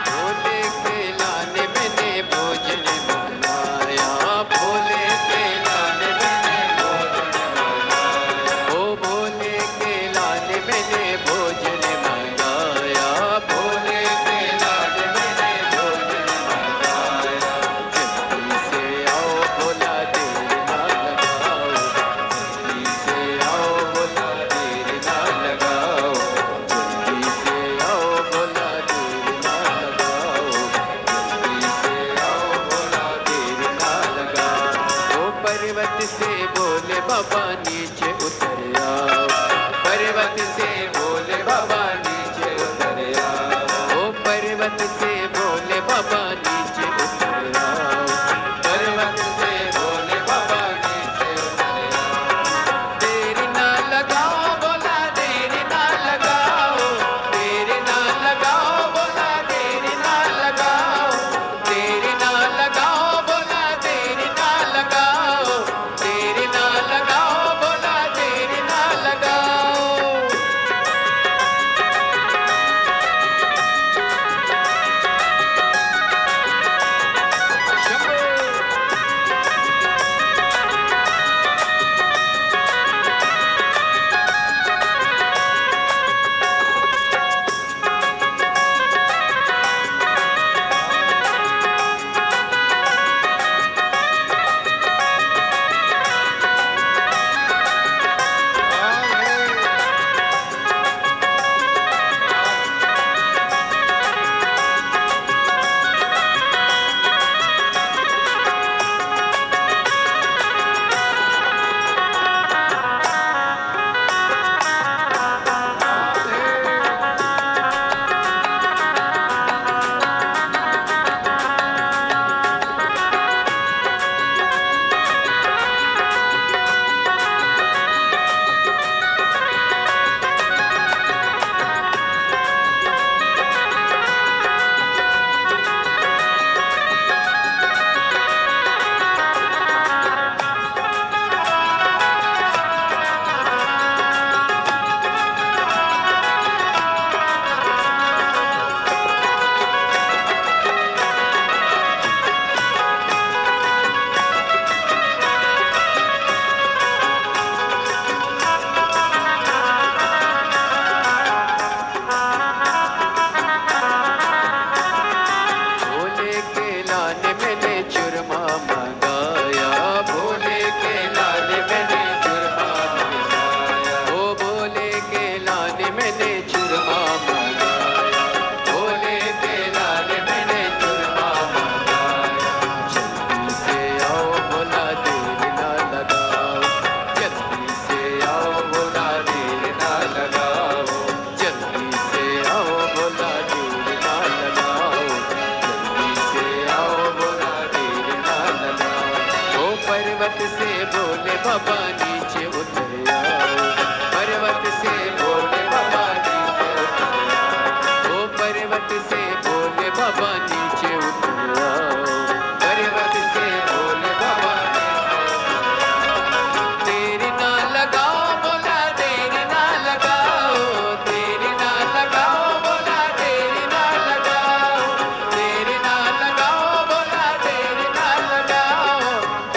भोले के लाने मैंने भोजन बनाया। भोले के लाने मैंने भोजन बनाया। ओ भोले के लाने मैंने भोजन बनाया। भोले के लाने मैंने भोजन बनाया। जल्दी से आओ भोला देर ना लगाओ। जल्दी से आओ भोला देर ना लगाओ। जल्दी से आओ भोला देर ना लगाओ। जल्दी से आओ भोला देर ना लगाओ। ओ पर्वत से भोले बाबा नीचे उतर आओ। पर्वत से भोले बाबा नीचे उतर आओ। ओ पर्वत से भोले बाबा नीचे उतर आओ। पर्वत से भोले बाबा नीचे उतर आओ। देर ना लगाओ भोला देर ना लगाओ। देर ना लगाओ भोला देर ना लगाओ। देर ना लगाओ भोला देर ना लगाओ। देर ना लगाओ भोला देर ना लगाओ। पर्वत से बोले बाबा नीचे उतर आओ, पर्वत से बोले बाबा नीचे उतर आओ, ओ पर्वत से बोले बाबा नीचे उतर आओ, पर्वत से बोले बाबा देरी ना लगाओ, बोला देरी ना लगाओ, देरी ना लगाओ, बोला देरी ना लगाओ, देरी ना लगाओ, बोला देरी ना लगाओ,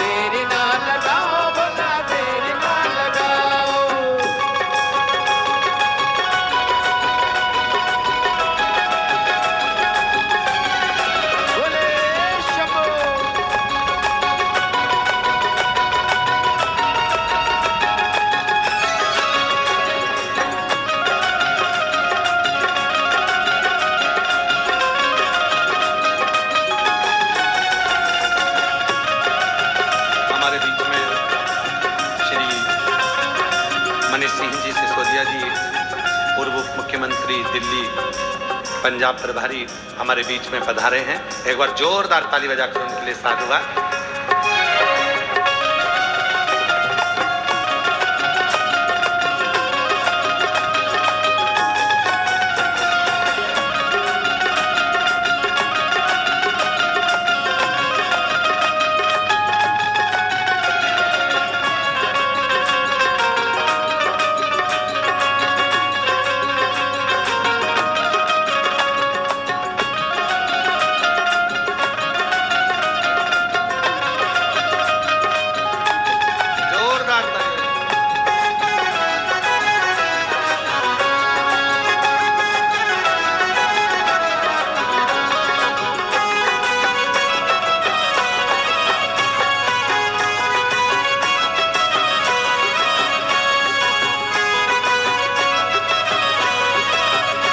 देरी ना लगाओ, बोला देरी ना लगाओ। बोले शंभो। हमारे बीच में श्री मनीष सिंह जी सिसोदिया जी, पूर्व उप मुख्यमंत्री दिल्ली पंजाब प्रभारी, हमारे बीच में पधारे हैं। एक बार जोरदार ताली बजाकर उनके लिए साधुवाद। जोरदार ताली।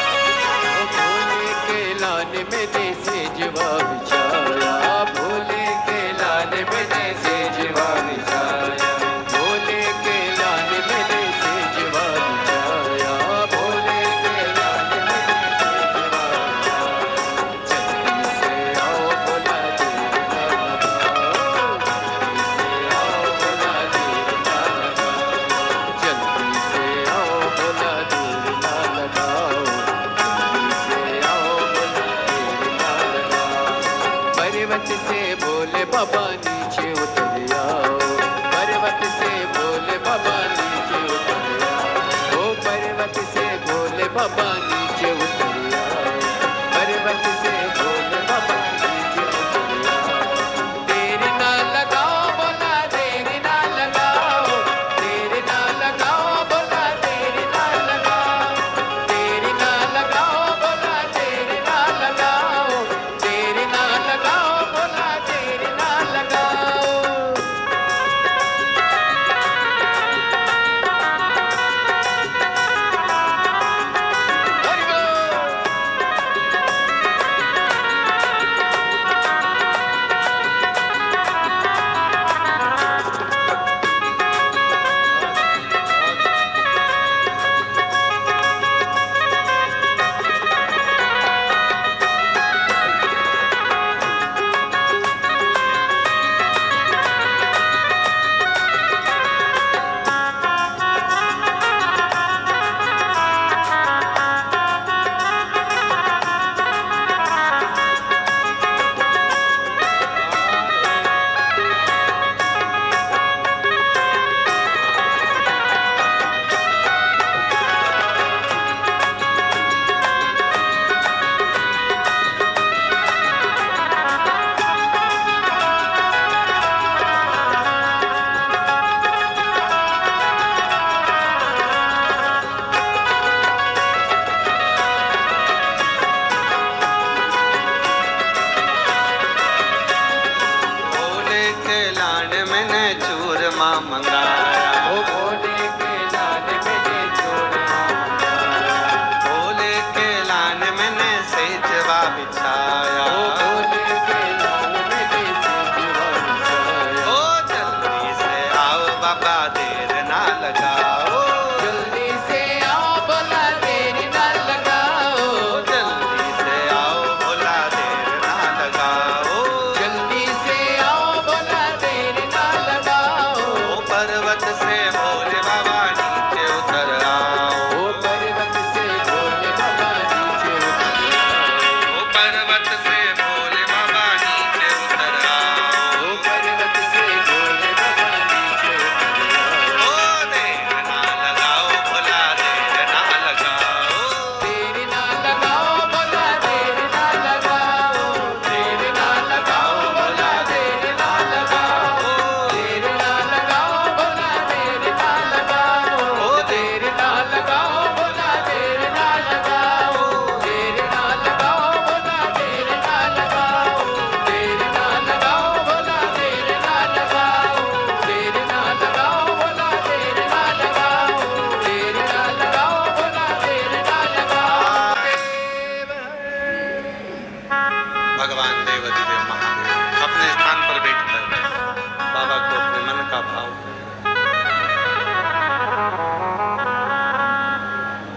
भोले के लाने में देसे जवाब छाया, भोले के लाने में देसे जवाब छाया, भोले के लाने में देसे जवाब छाया, भोले के लाने में देसे जवाब छाया। जल्दी से आओ बोला देर ना लगाओ, जल्दी से आओ बोला देर ना लगाओ, जल्दी से आओ बोला देर ना लगाओ, पर्वत से बोले बाबा नीचे उतर आओ, पर्वत से बोले बाबा नीचे उतर आओ, ओ पर्वत से बोले बाबा नीचे उतर आओ, पर्वत से बोले बाबा नीचे उतर आओ, देरी ना लगाओ, बोला देरी ना लगाओ, देरी ना लगाओ, बोला देरी ना लगाओ, देरी ना लगाओ, बोला देरी ना लगाओ, देरी ना लगाओ, बोला देरी ना लगाओ। हरि बोल। भोले के लाड मैंने चूरमा मंगाया, ओ भोले के लाने में दे चूरमा मंगाया, भोले के लाड मैंने सेजवा बिछाया, ओ भोले के लाने में दे सेजवा बिछाया, ओ जल्दी से आओ बाबा देर ना लगाओ, जल्दी से आओ बोला देरी ना लगाओ, जल्दी से आओ भोला देर ना लगाओ, जल्दी से आओ बोला देरी ना लगाओ।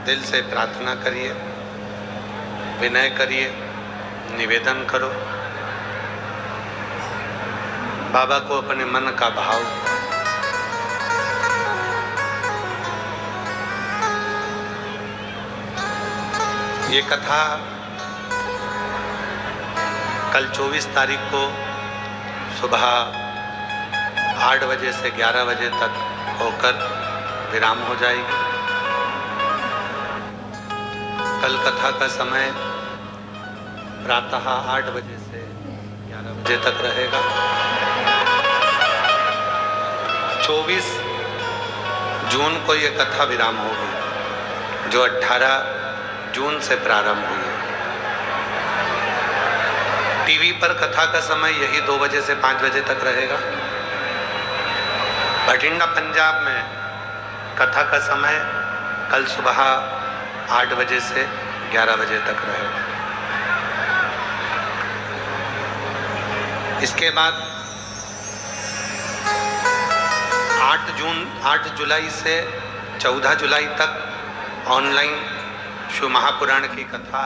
दिल से प्रार्थना करिए, विनय करिए, निवेदन करो। बाबा को अपने मन का भाव, ये कथा कल 24 तारीख को सुबह 8 बजे से 11 बजे तक होकर विराम हो जाएगी। कल कथा का समय प्रातः 8 बजे से 11 बजे तक रहेगा। 24 जून को ये कथा विराम होगी, जो 18 जून से प्रारंभ हुई है। टीवी पर कथा का समय यही 2 बजे से 5 बजे तक रहेगा। बठिंडा पंजाब में कथा का समय कल सुबह 8 बजे से 11 बजे तक रहेगा। इसके बाद 8 जुलाई से 14 जुलाई तक ऑनलाइन शिव महापुराण की कथा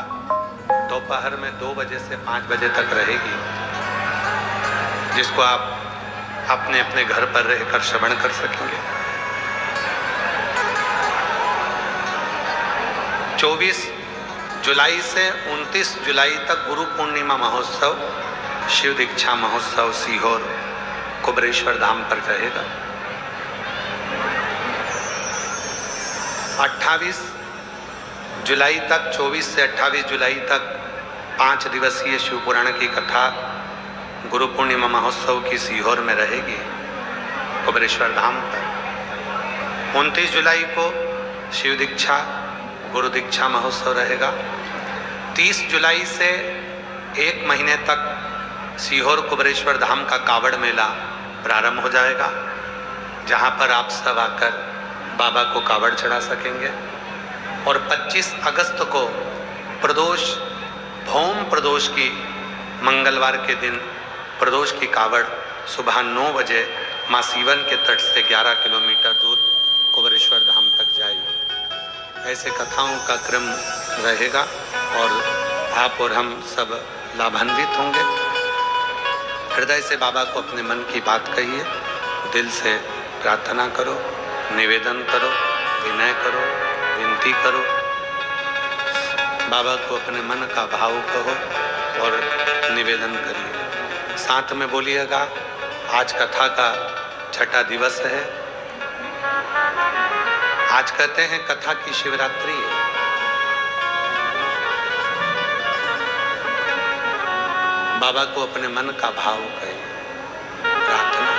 दोपहर में 2 बजे से 5 बजे तक रहेगी, जिसको आप अपने अपने घर पर रहकर श्रवण कर सकेंगे। 24 जुलाई से 29 जुलाई तक गुरु पूर्णिमा महोत्सव, शिव दीक्षा महोत्सव सीहोर कुबरेश्वर धाम पर रहेगा। 28 जुलाई तक, 24 से 28 जुलाई तक 5 दिवसीय शिव पुराण की कथा गुरु पूर्णिमा महोत्सव की सीहोर में रहेगी, कुबरेश्वर धाम पर। 29 जुलाई को शिव दीक्षा गुरु दीक्षा महोत्सव रहेगा। 30 जुलाई से 1 महीने तक सीहोर कुबरेश्वर धाम का कावड़ मेला प्रारंभ हो जाएगा, जहां पर आप सब आकर बाबा को कावड़ चढ़ा सकेंगे। और 25 अगस्त को प्रदोष, भौम प्रदोष की मंगलवार के दिन प्रदोष की कावड़ सुबह 9 बजे माँ सीवन के तट से 11 किलोमीटर दूर कुबरेश्वर धाम तक जाएगी। ऐसे कथाओं का क्रम रहेगा और आप और हम सब लाभान्वित होंगे। हृदय से बाबा को अपने मन की बात कहिए, दिल से प्रार्थना करो, निवेदन करो, विनय करो, विनती करो। बाबा को अपने मन का भाव कहो और निवेदन करिए। साथ में बोलिएगा, आज कथा का 6ठा दिवस है। आज कहते हैं कथा की शिवरात्रि है। बाबा को अपने मन का भाव कहिए, प्रार्थना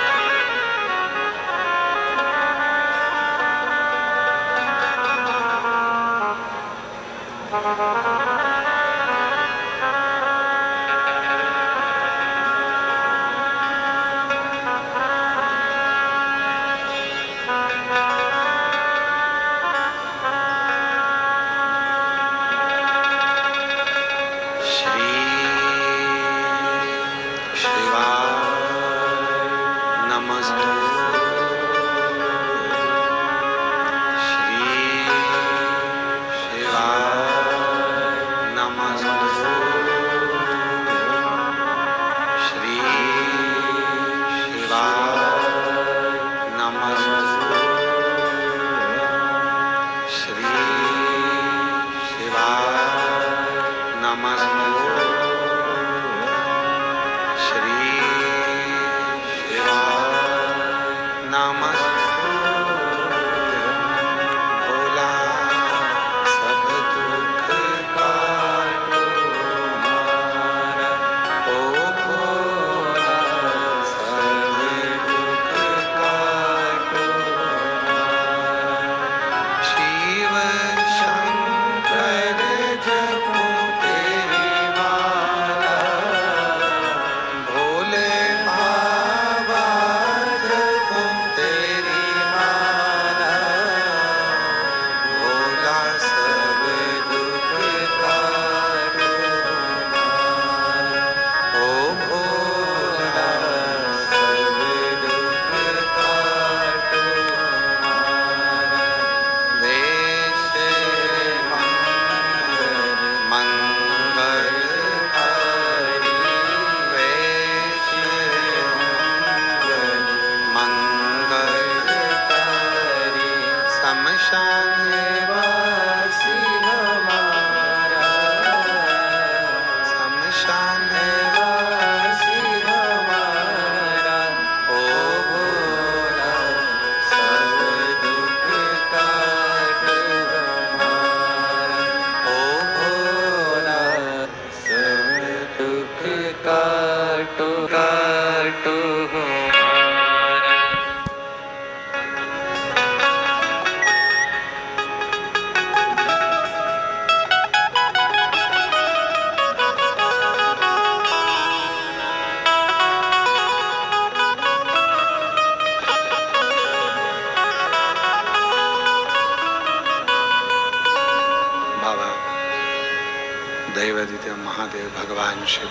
देवादिदेव महादेव भगवान शिव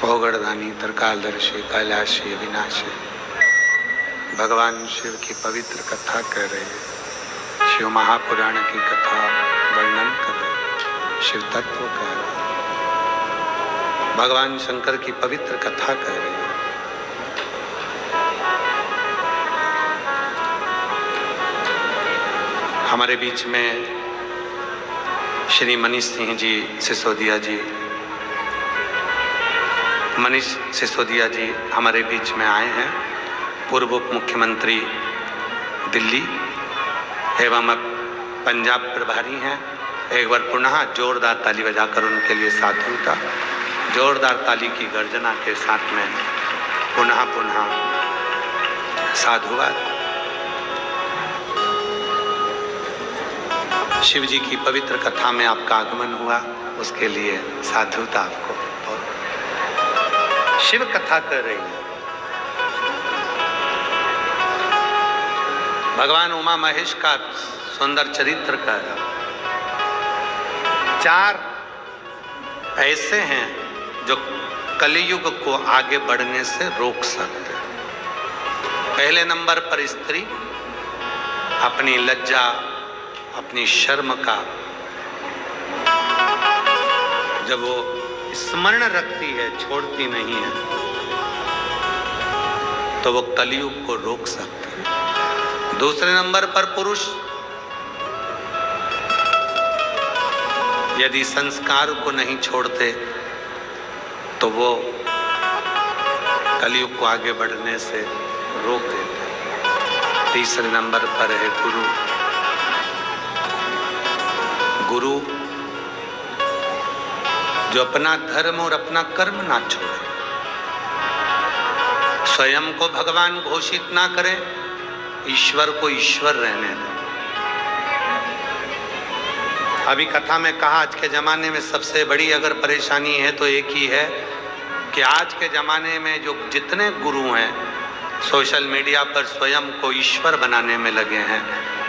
पौगड़दानी तरकालदर्शी कैलाशी अविनाशी भगवान शिव की पवित्र कथा कर रहे हैं। शिव महापुराण की कथा वर्णन कर रहे हैं, शिव तत्व कह रहे हैं, भगवान शंकर की पवित्र कथा कर रहे हैं। हमारे बीच में श्री मनीष सिंह जी सिसोदिया जी, मनीष सिसोदिया जी हमारे बीच में आए हैं, पूर्व उप मुख्यमंत्री दिल्ली एवं अब पंजाब प्रभारी हैं। एक बार पुनः जोरदार ताली बजाकर उनके लिए साधुता, जोरदार ताली की गर्जना के साथ में पुनः साधुवाद। शिव जी की पवित्र कथा में आपका आगमन हुआ, उसके लिए साधुता आपको। शिव कथा कर रही है, भगवान उमा महेश का सुंदर चरित्र कर रहा। 4 ऐसे हैं जो कलियुग को आगे बढ़ने से रोक सकते हैं। पहले नंबर पर स्त्री अपनी लज्जा, अपनी शर्म का जब वो स्मरण रखती है, छोड़ती नहीं है, तो वो कलियुग को रोक सकती है। दूसरे नंबर पर पुरुष यदि संस्कार को नहीं छोड़ते तो वो कलियुग को आगे बढ़ने से रोक देते। तीसरे नंबर पर है गुरु। गुरु जो अपना धर्म और अपना कर्म ना छोड़े, स्वयं को भगवान घोषित ना करे, ईश्वर को ईश्वर रहने दे। अभी कथा में कहा आज के जमाने में सबसे बड़ी अगर परेशानी है तो एक ही है कि आज के जमाने में जो जितने गुरु हैं सोशल मीडिया पर स्वयं को ईश्वर बनाने में लगे हैं।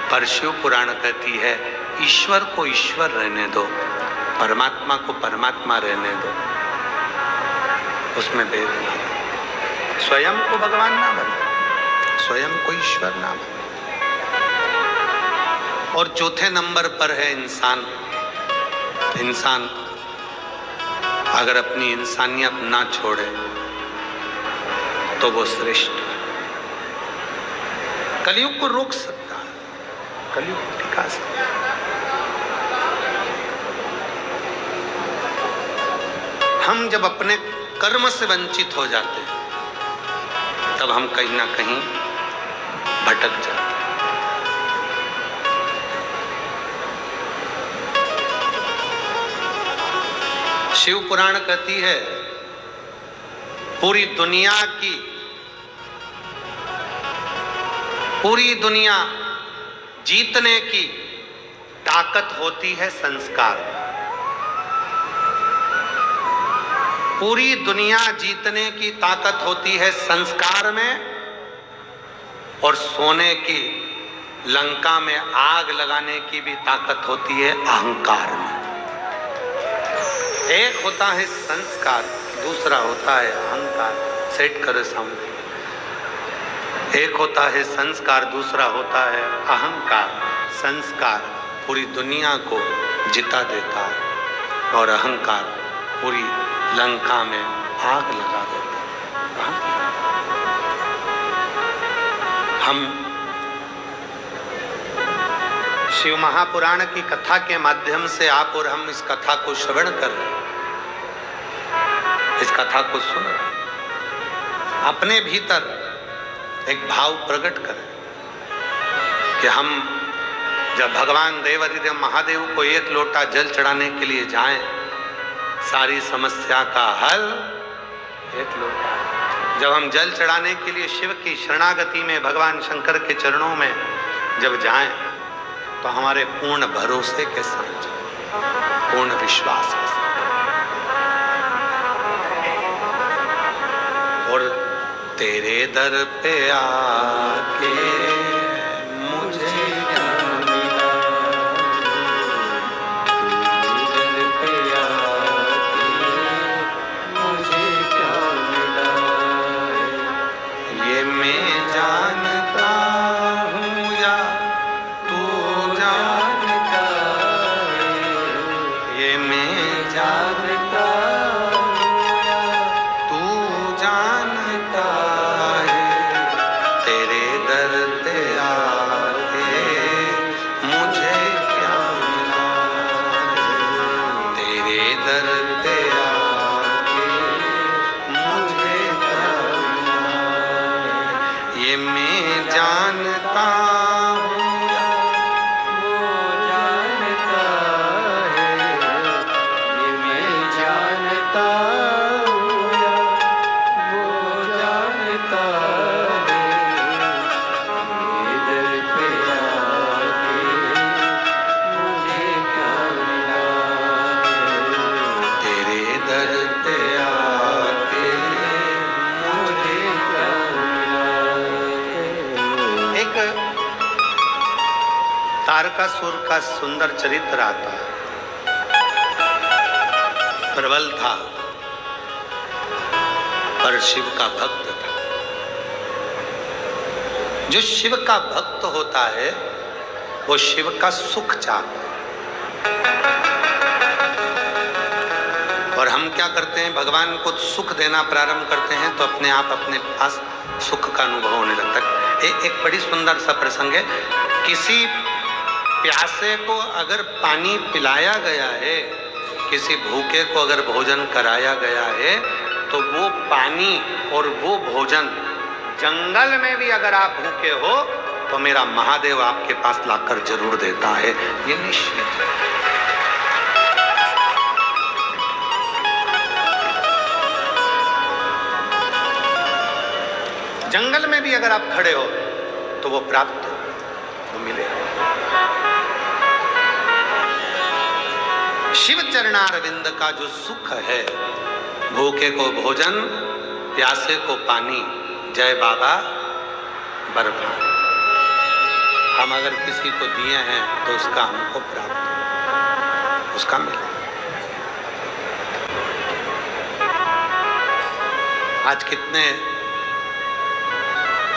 पर शिव पुराण कहती है ईश्वर को ईश्वर रहने दो, परमात्मा को परमात्मा रहने दो, उसमें भेद ना, स्वयं को भगवान ना बने, स्वयं को ईश्वर ना बने। और चौथे नंबर पर है इंसान। इंसान अगर अपनी इंसानियत ना छोड़े तो वो श्रेष्ठ है, कलियुग को रोक सकता है, कलियुग को टिका सकता है। हम जब अपने कर्म से वंचित हो जाते हैं तब हम कहीं ना कहीं भटक जाते हैं। शिव पुराण कहती है पूरी दुनिया जीतने की ताकत होती है संस्कार। पूरी दुनिया जीतने की ताकत होती है संस्कार में, और सोने की लंका में आग लगाने की भी ताकत होती है अहंकार में। एक होता है संस्कार, दूसरा होता है अहंकार। सेट करो सामने। एक होता है संस्कार, दूसरा होता है अहंकार। संस्कार पूरी दुनिया को जिता देता है और अहंकार पूरी लंका में आग लगा देता है। हम शिव महापुराण की कथा के माध्यम से आप और हम इस कथा को श्रवण कर रहे हैं, इस कथा को सुन रहे हैं। अपने भीतर एक भाव प्रकट करें कि हम जब भगवान देवादिदेव महादेव को एक लोटा जल चढ़ाने के लिए जाएं, सारी समस्या का हल एक लोटा। जब हम जल चढ़ाने के लिए शिव की शरणागति में भगवान शंकर के चरणों में जब जाएं तो हमारे पूर्ण भरोसे के साथ, पूर्ण विश्वास के साथ। और तेरे दर पे आके मुझे क्या मिला, तेरे दर पे मैं जानता हूँ या तू जानता है, ये मैं जानता हूँ या तू जानता है, तेरे दर पे आके मुझे क्या मिला, तेरे दर पे आके मुझे क्या मिला, ये मैं जानता हूँ या वो जानता है, ये मैं जानता हूँ या वो जानता है, मेरे दर पे आके मुझे क्या मिला है, तेरे दर पे आके मुझे क्या मिला है। एक तारकासुर का सुंदर चरित्र आता है। प्रबल था पर शिव का भक्त था। जो शिव का भक्त होता है वो शिव का सुख चाहता है। और हम क्या करते हैं, भगवान को सुख देना प्रारंभ करते हैं तो अपने आप अपने पास सुख का अनुभव होने लगता है। एक बड़ी सुंदर सा प्रसंग है। किसी प्यासे को अगर पानी पिलाया गया है, किसी भूखे को अगर भोजन कराया गया है, तो वो पानी और वो भोजन जंगल में भी अगर आप भूखे हो तो मेरा महादेव आपके पास लाकर जरूर देता है, ये निश्चित है। जंगल में भी अगर आप खड़े हो तो वो प्राप्त हो, वो मिलेगा। शिव चरणारविंद का जो सुख है, भूखे को भोजन, प्यासे को पानी, जय बाबा बरबाद। हम अगर किसी को दिए हैं तो उसका हमको प्राप्त हो, उसका मिले। आज कितने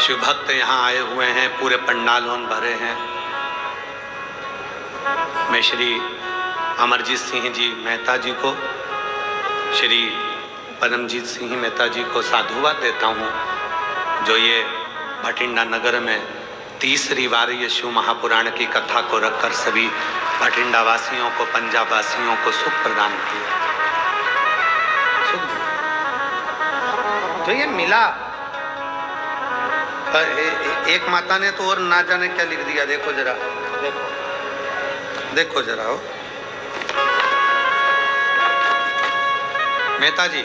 शिव भक्त यहाँ आए हुए हैं, पूरे पंडालों भरे हैं। मैं श्री अमरजीत सिंह जी मेहता जी को, श्री परमजीत सिंह मेहता जी को साधुवाद देता हूँ, जो ये भटिंडा नगर में तीसरी बार ये शिव महापुराण की कथा को रखकर सभी भटिंडा वासियों को, पंजाब वासियों को सुख प्रदान किया। सुख जो ये मिला। एक माता ने तो और ना जाने क्या लिख दिया, देखो जरा, देखो जरा। हो मेहता जी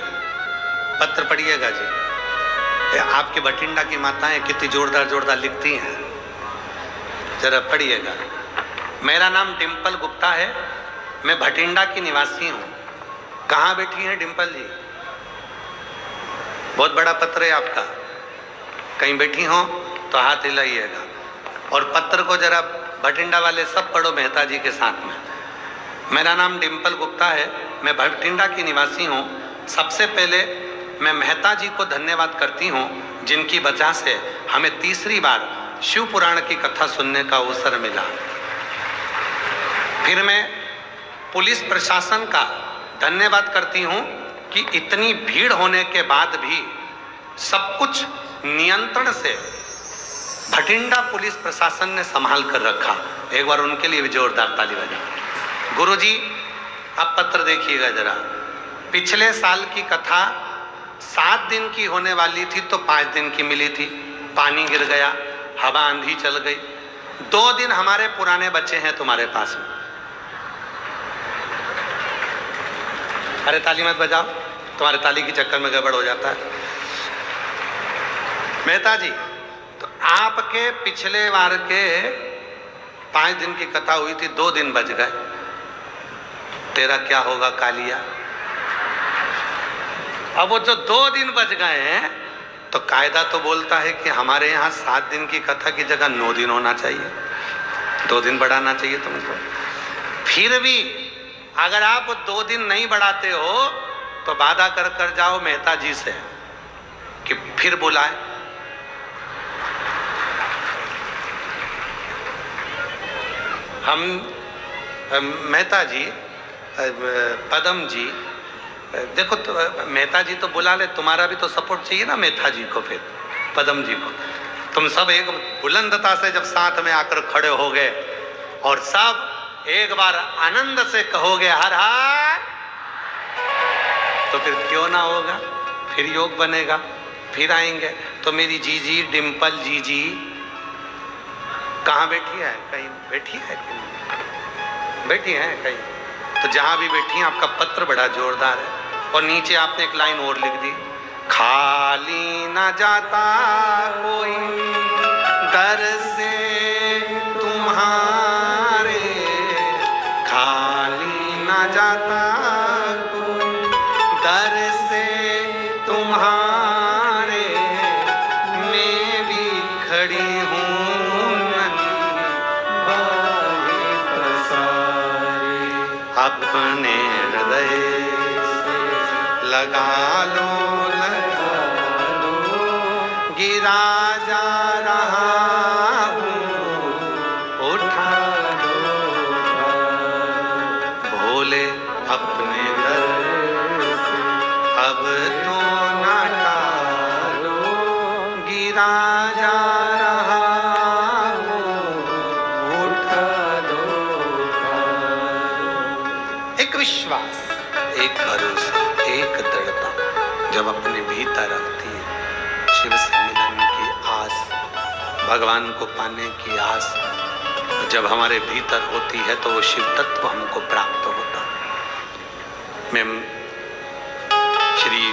पत्र पढ़िएगा जी। आपकी भटिंडा की माताएं कितनी जोरदार जोरदार लिखती हैं, जरा पढ़िएगा। मेरा नाम डिम्पल गुप्ता है, मैं भटिंडा की निवासी हूँ। कहाँ बैठी हैं डिम्पल जी? बहुत बड़ा पत्र है आपका, कहीं बैठी हो तो हाथ हिलाइएगा। और पत्र को जरा भटिंडा वाले सब पढ़ो मेहता जी के साथ में। मेरा नाम डिम्पल गुप्ता है, मैं भटिंडा की निवासी हूँ। सबसे पहले मैं मेहता जी को धन्यवाद करती हूँ, जिनकी वजह से हमें तीसरी बार शिव पुराण की कथा सुनने का अवसर मिला। फिर मैं पुलिस प्रशासन का धन्यवाद करती हूँ कि इतनी भीड़ होने के बाद भी सब कुछ नियंत्रण से भटिंडा पुलिस प्रशासन ने संभाल कर रखा। एक बार उनके लिए भी जोरदार ताली बजाओ। गुरुजी अब पत्र देखिएगा जरा। पिछले साल की कथा 7 दिन की होने वाली थी तो 5 दिन की मिली थी। पानी गिर गया, हवा आंधी चल गई। 2 दिन हमारे पुराने बच्चे हैं तुम्हारे पास में। अरे ताली मत बजाओ, तुम्हारे ताली के चक्कर में गड़बड़ हो जाता है। मेहता जी, तो आपके पिछले बार के 5 दिन की कथा हुई थी, 2 दिन बच गए। तेरा क्या होगा कालिया? अब वो जो 2 दिन बच गए हैं, तो कायदा तो बोलता है कि हमारे यहाँ 7 दिन की कथा की जगह 9 दिन होना चाहिए, 2 दिन बढ़ाना चाहिए तुमको। फिर भी अगर आप 2 दिन नहीं बढ़ाते हो तो वादा कर जाओ मेहता जी से कि फिर बुलाए। मेहता जी, पदम जी, देखो तो, मेहता जी तो बुला ले, तुम्हारा भी तो सपोर्ट चाहिए ना मेहता जी को, फिर पदम जी को। तुम सब एक बुलंदता से जब साथ में आकर खड़े हो गए और सब एक बार आनंद से कहोगे हर हर, तो फिर क्यों ना होगा, फिर योग बनेगा, फिर आएंगे। तो मेरी जीजी डिम्पल जीजी कहाँ बैठी है? कहीं बैठी है कि नहीं? बैठी है कहीं? तो जहां भी बैठी है आपका पत्र बड़ा जोरदार है। और नीचे आपने एक लाइन और लिख दी, खाली ना जाता कोई दर से तुम्हारे, खाली ना जाता कोई दर से तुम्हारे, मैं भी खड़ी हूँ अपने हृदय से, लगा लो गिरा जा रहा हूँ, उठा लो भोले अपने दर से, अब तो ना टालो, गिरा जा रहा हूँ, उठा लो। एक विश्वास, एक भरोसा, एक दृढ़ता जब अपने भीतर रखती है, शिव से मिलन की आस, भगवान को पाने की आस जब हमारे भीतर होती है तो वो शिव तत्व हमको प्राप्त होता है। मैं श्री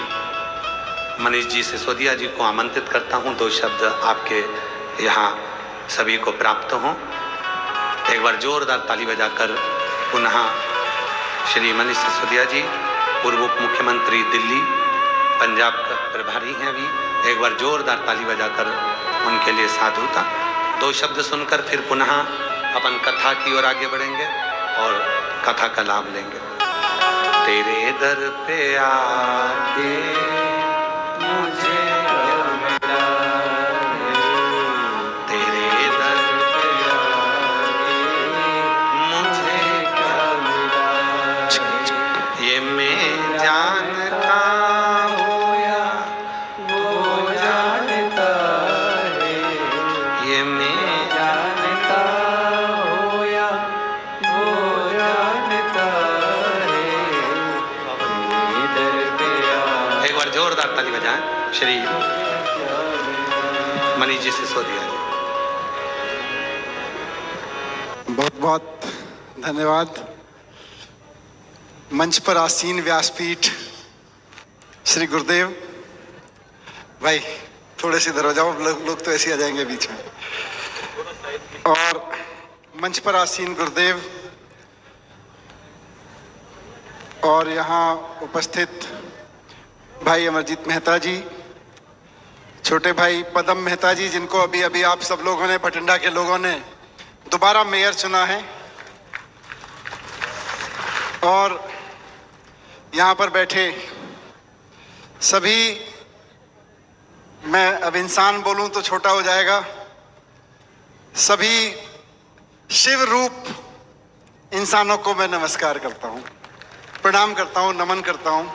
मनीष जी सिसोदिया जी को आमंत्रित करता हूँ, 2 शब्द आपके यहाँ सभी को प्राप्त हों। एक बार जोरदार ताली बजाकर पुनः श्री मनीष सिसोदिया जी, पूर्व उप मुख्यमंत्री दिल्ली, पंजाब का प्रभारी हैं अभी, एक बार जोरदार ताली बजाकर उनके लिए साधुता। 2 शब्द सुनकर फिर पुनः अपन कथा की ओर आगे बढ़ेंगे और कथा का लाभ लेंगे। तेरे दर पे आके मुझे क्या मिला, तेरे दर पे आके मुझे क्या मिला, ये मैं जानता हूँ या वो जानता है, ये मैं जानता हूँ या वो जानता है, अपने दर पे आ। एक बार जोरदार ताली बजाएं श्री मनीष जी सिसोदिया जी। बहुत बहुत धन्यवाद। मंच पर आसीन व्यासपीठ श्री गुरुदेव भाई, थोड़े से इधर हो जाओ, लोग तो ऐसे आ जाएंगे बीच में। और मंच पर आसीन गुरुदेव और यहाँ उपस्थित भाई अमरजीत मेहता जी, छोटे भाई पदम मेहता जी, जिनको अभी अभी आप सब लोगों ने, भटिंडा के लोगों ने दोबारा मेयर चुना है, और यहाँ पर बैठे सभी, मैं अब इंसान बोलूं तो छोटा हो जाएगा, सभी शिव रूप इंसानों को मैं नमस्कार करता हूँ, प्रणाम करता हूँ, नमन करता हूँ।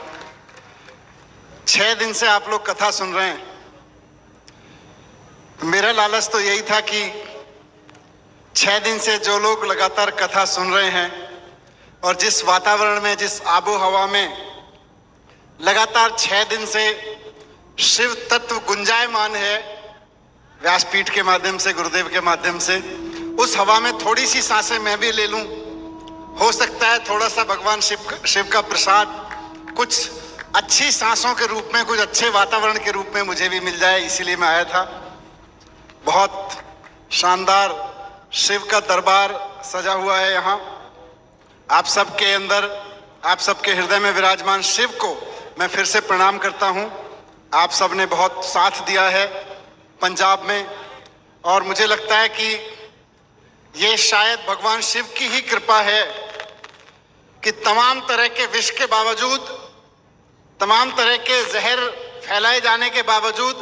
6 दिन से आप लोग कथा सुन रहे हैं। मेरा लालच तो यही था कि 6 दिन से जो लोग लगातार कथा सुन रहे हैं और जिस वातावरण में, जिस आबो हवा में लगातार 6 दिन से शिव तत्व गुंजायमान है, व्यासपीठ के माध्यम से, गुरुदेव के माध्यम से, उस हवा में थोड़ी सी सांसें मैं भी ले लूं। हो सकता है थोड़ा सा भगवान शिव का प्रसाद कुछ अच्छी सांसों के रूप में, कुछ अच्छे वातावरण के रूप में मुझे भी मिल जाए, इसीलिए मैं आया था। बहुत शानदार शिव का दरबार सजा हुआ है यहाँ। आप सबके अंदर, आप सबके हृदय में विराजमान शिव को मैं फिर से प्रणाम करता हूँ। आप सब ने बहुत साथ दिया है पंजाब में, और मुझे लगता है कि ये शायद भगवान शिव की ही कृपा है कि तमाम तरह के विष के बावजूद, तमाम तरह के जहर फैलाए जाने के बावजूद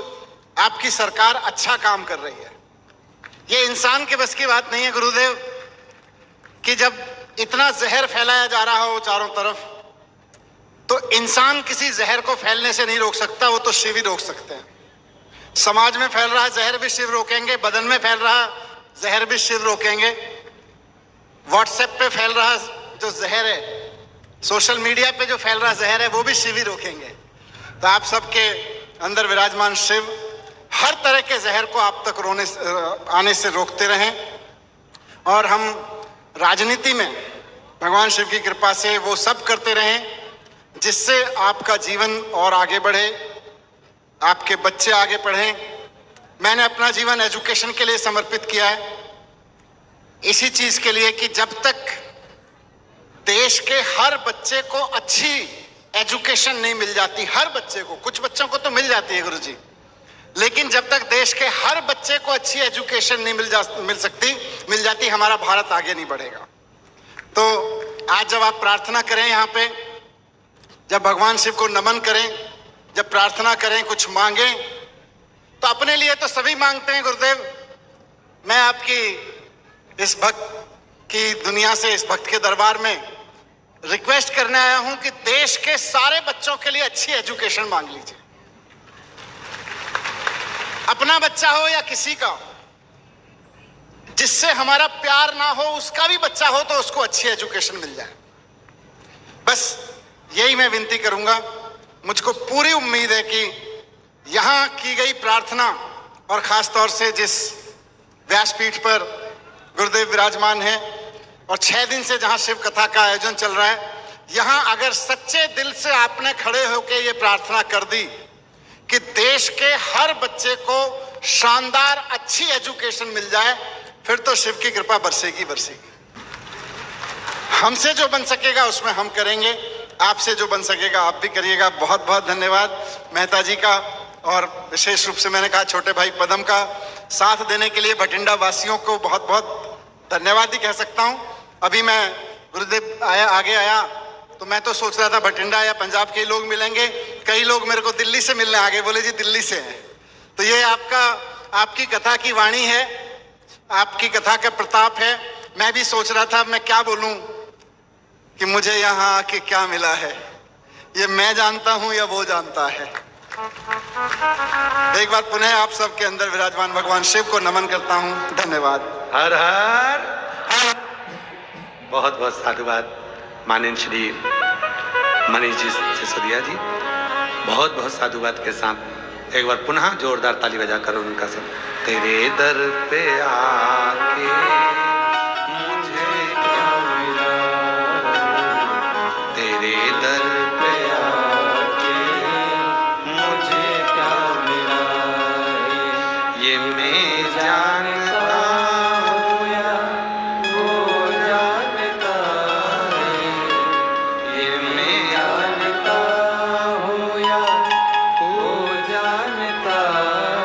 आपकी सरकार अच्छा काम कर रही है। ये इंसान के बस की बात नहीं है गुरुदेव। कि जब इतना जहर फैलाया जा रहा हो चारों तरफ, तो इंसान किसी जहर को फैलने से नहीं रोक सकता, वो तो शिव ही रोक सकते हैं। समाज में फैल रहा जहर भी शिव रोकेंगे, बदन में फैल रहा जहर भी शिव रोकेंगे, व्हाट्सएप पे फैल रहा जो जहर है, सोशल मीडिया पे जो फैल रहा जहर है, वो भी शिव ही रोकेंगे। तो आप सबके अंदर विराजमान शिव हर तरह के जहर को आप तक आने से रोकते रहें, और हम राजनीति में भगवान शिव की कृपा से वो सब करते रहें जिससे आपका जीवन और आगे बढ़े, आपके बच्चे आगे पढ़ें। मैंने अपना जीवन एजुकेशन के लिए समर्पित किया है, इसी चीज के लिए कि जब तक देश के हर बच्चे को अच्छी एजुकेशन नहीं मिल जाती, हर बच्चे को, कुछ बच्चों को तो मिल जाती है गुरुजी, लेकिन जब तक देश के हर बच्चे को अच्छी एजुकेशन नहीं मिल जाती, हमारा भारत आगे नहीं बढ़ेगा। तो आज जब आप प्रार्थना करें यहाँ पे, जब भगवान शिव को नमन करें, जब प्रार्थना करें, कुछ मांगें, तो अपने लिए तो सभी मांगते हैं गुरुदेव। मैं आपकी इस भक्त की दुनिया से, इस भक्त के दरबार में रिक्वेस्ट करने आया हूं कि देश के सारे बच्चों के लिए अच्छी एजुकेशन मांग लीजिए। अपना बच्चा हो या किसी का, जिससे हमारा प्यार ना हो, उसका भी बच्चा हो तो उसको अच्छी एजुकेशन मिल जाए। बस यही मैं विनती करूंगा। मुझको पूरी उम्मीद है कि यहां की गई प्रार्थना, और खास तौर से जिस व्यासपीठ पर गुरुदेव विराजमान है और 6 दिन से जहां शिव कथा का आयोजन चल रहा है, यहां अगर सच्चे दिल से आपने खड़े होकर ये प्रार्थना कर दी कि देश के हर बच्चे को शानदार अच्छी एजुकेशन मिल जाए, फिर तो शिव की कृपा बरसेगी बरसेगी। हमसे जो बन सकेगा उसमें हम करेंगे, आपसे जो बन सकेगा आप भी करिएगा। बहुत बहुत धन्यवाद मेहता जी का, और विशेष रूप से मैंने कहा छोटे भाई पदम का साथ देने के लिए भटिंडा वासियों को बहुत बहुत धन्यवाद ही कह सकता हूं। अभी मैं गुरुदेव आगे आया तो मैं तो सोच रहा था भटिंडा या पंजाब के लोग मिलेंगे, कई लोग मेरे को दिल्ली से मिलने आ गए, बोले जी दिल्ली से हैं। तो ये आपकी कथा की वाणी है, आपकी कथा का प्रताप है। मैं भी सोच रहा था मैं क्या बोलूं कि मुझे यहाँ आके क्या मिला है, ये मैं जानता हूं या वो जानता है। एक बार पुनः आप सबके अंदर विराजमान भगवान शिव को नमन करता हूं। धन्यवाद। हर हर बहुत बहुत साधुवाद माननीय श्री मनीष जी सिसोदिया जी, बहुत बहुत साधुवाद के साथ एक बार पुनः जोरदार ताली बजाकर उनका सब तेरे दर पे आके मुझे क्या मिला, तेरे दर पे आके मुझे क्या मिला, ये मैं जानता हूँ या वो जानता है, ये मैं जानता हूँ या वो जानता है,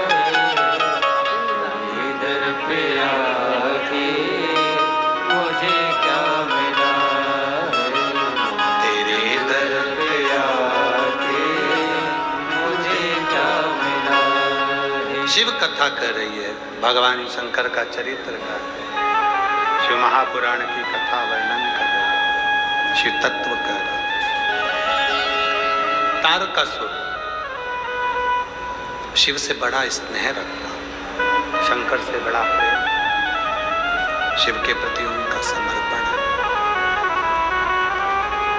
इधर पे आके मुझे क्या मिला है, तेरे दर पे आके मुझे क्या मिला है। शिव कथा कर रही है, भगवान शंकर का चरित्र कर रही है, शिव महापुराण की कथा वर्णन कर रही है, शिव तत्व कर रही है। तारकासुर शिव से बड़ा स्नेह रखता, शंकर से बड़ा प्रेम, शिव के प्रति उनका समर्पण है,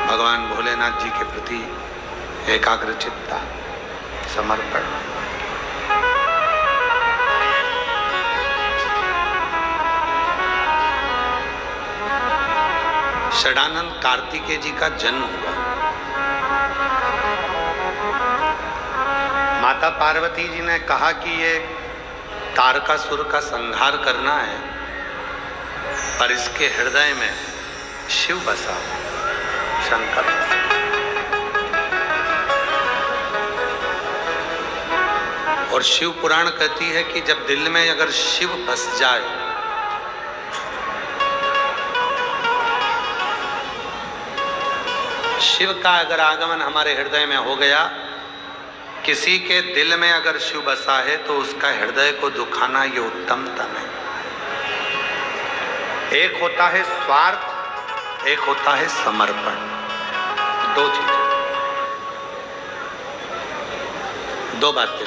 भगवान भोलेनाथ जी के प्रति एकाग्रचित्ता समर्पण। षडानंद कार्तिकेय जी का जन्म हुआ। माता पार्वती जी ने कहा कि ये तारकासुर का संहार करना है, पर इसके हृदय में शिव बसा, शंकर बसा। और शिव पुराण कहती है कि जब दिल में अगर शिव बस जाए शिव का अगर आगमन हमारे हृदय में हो गया, किसी के दिल में अगर शिव बसा है तो उसका हृदय को दुखाना ये उत्तमतम है। एक होता है स्वार्थ एक होता है समर्पण। दो चीजें, दो बातें,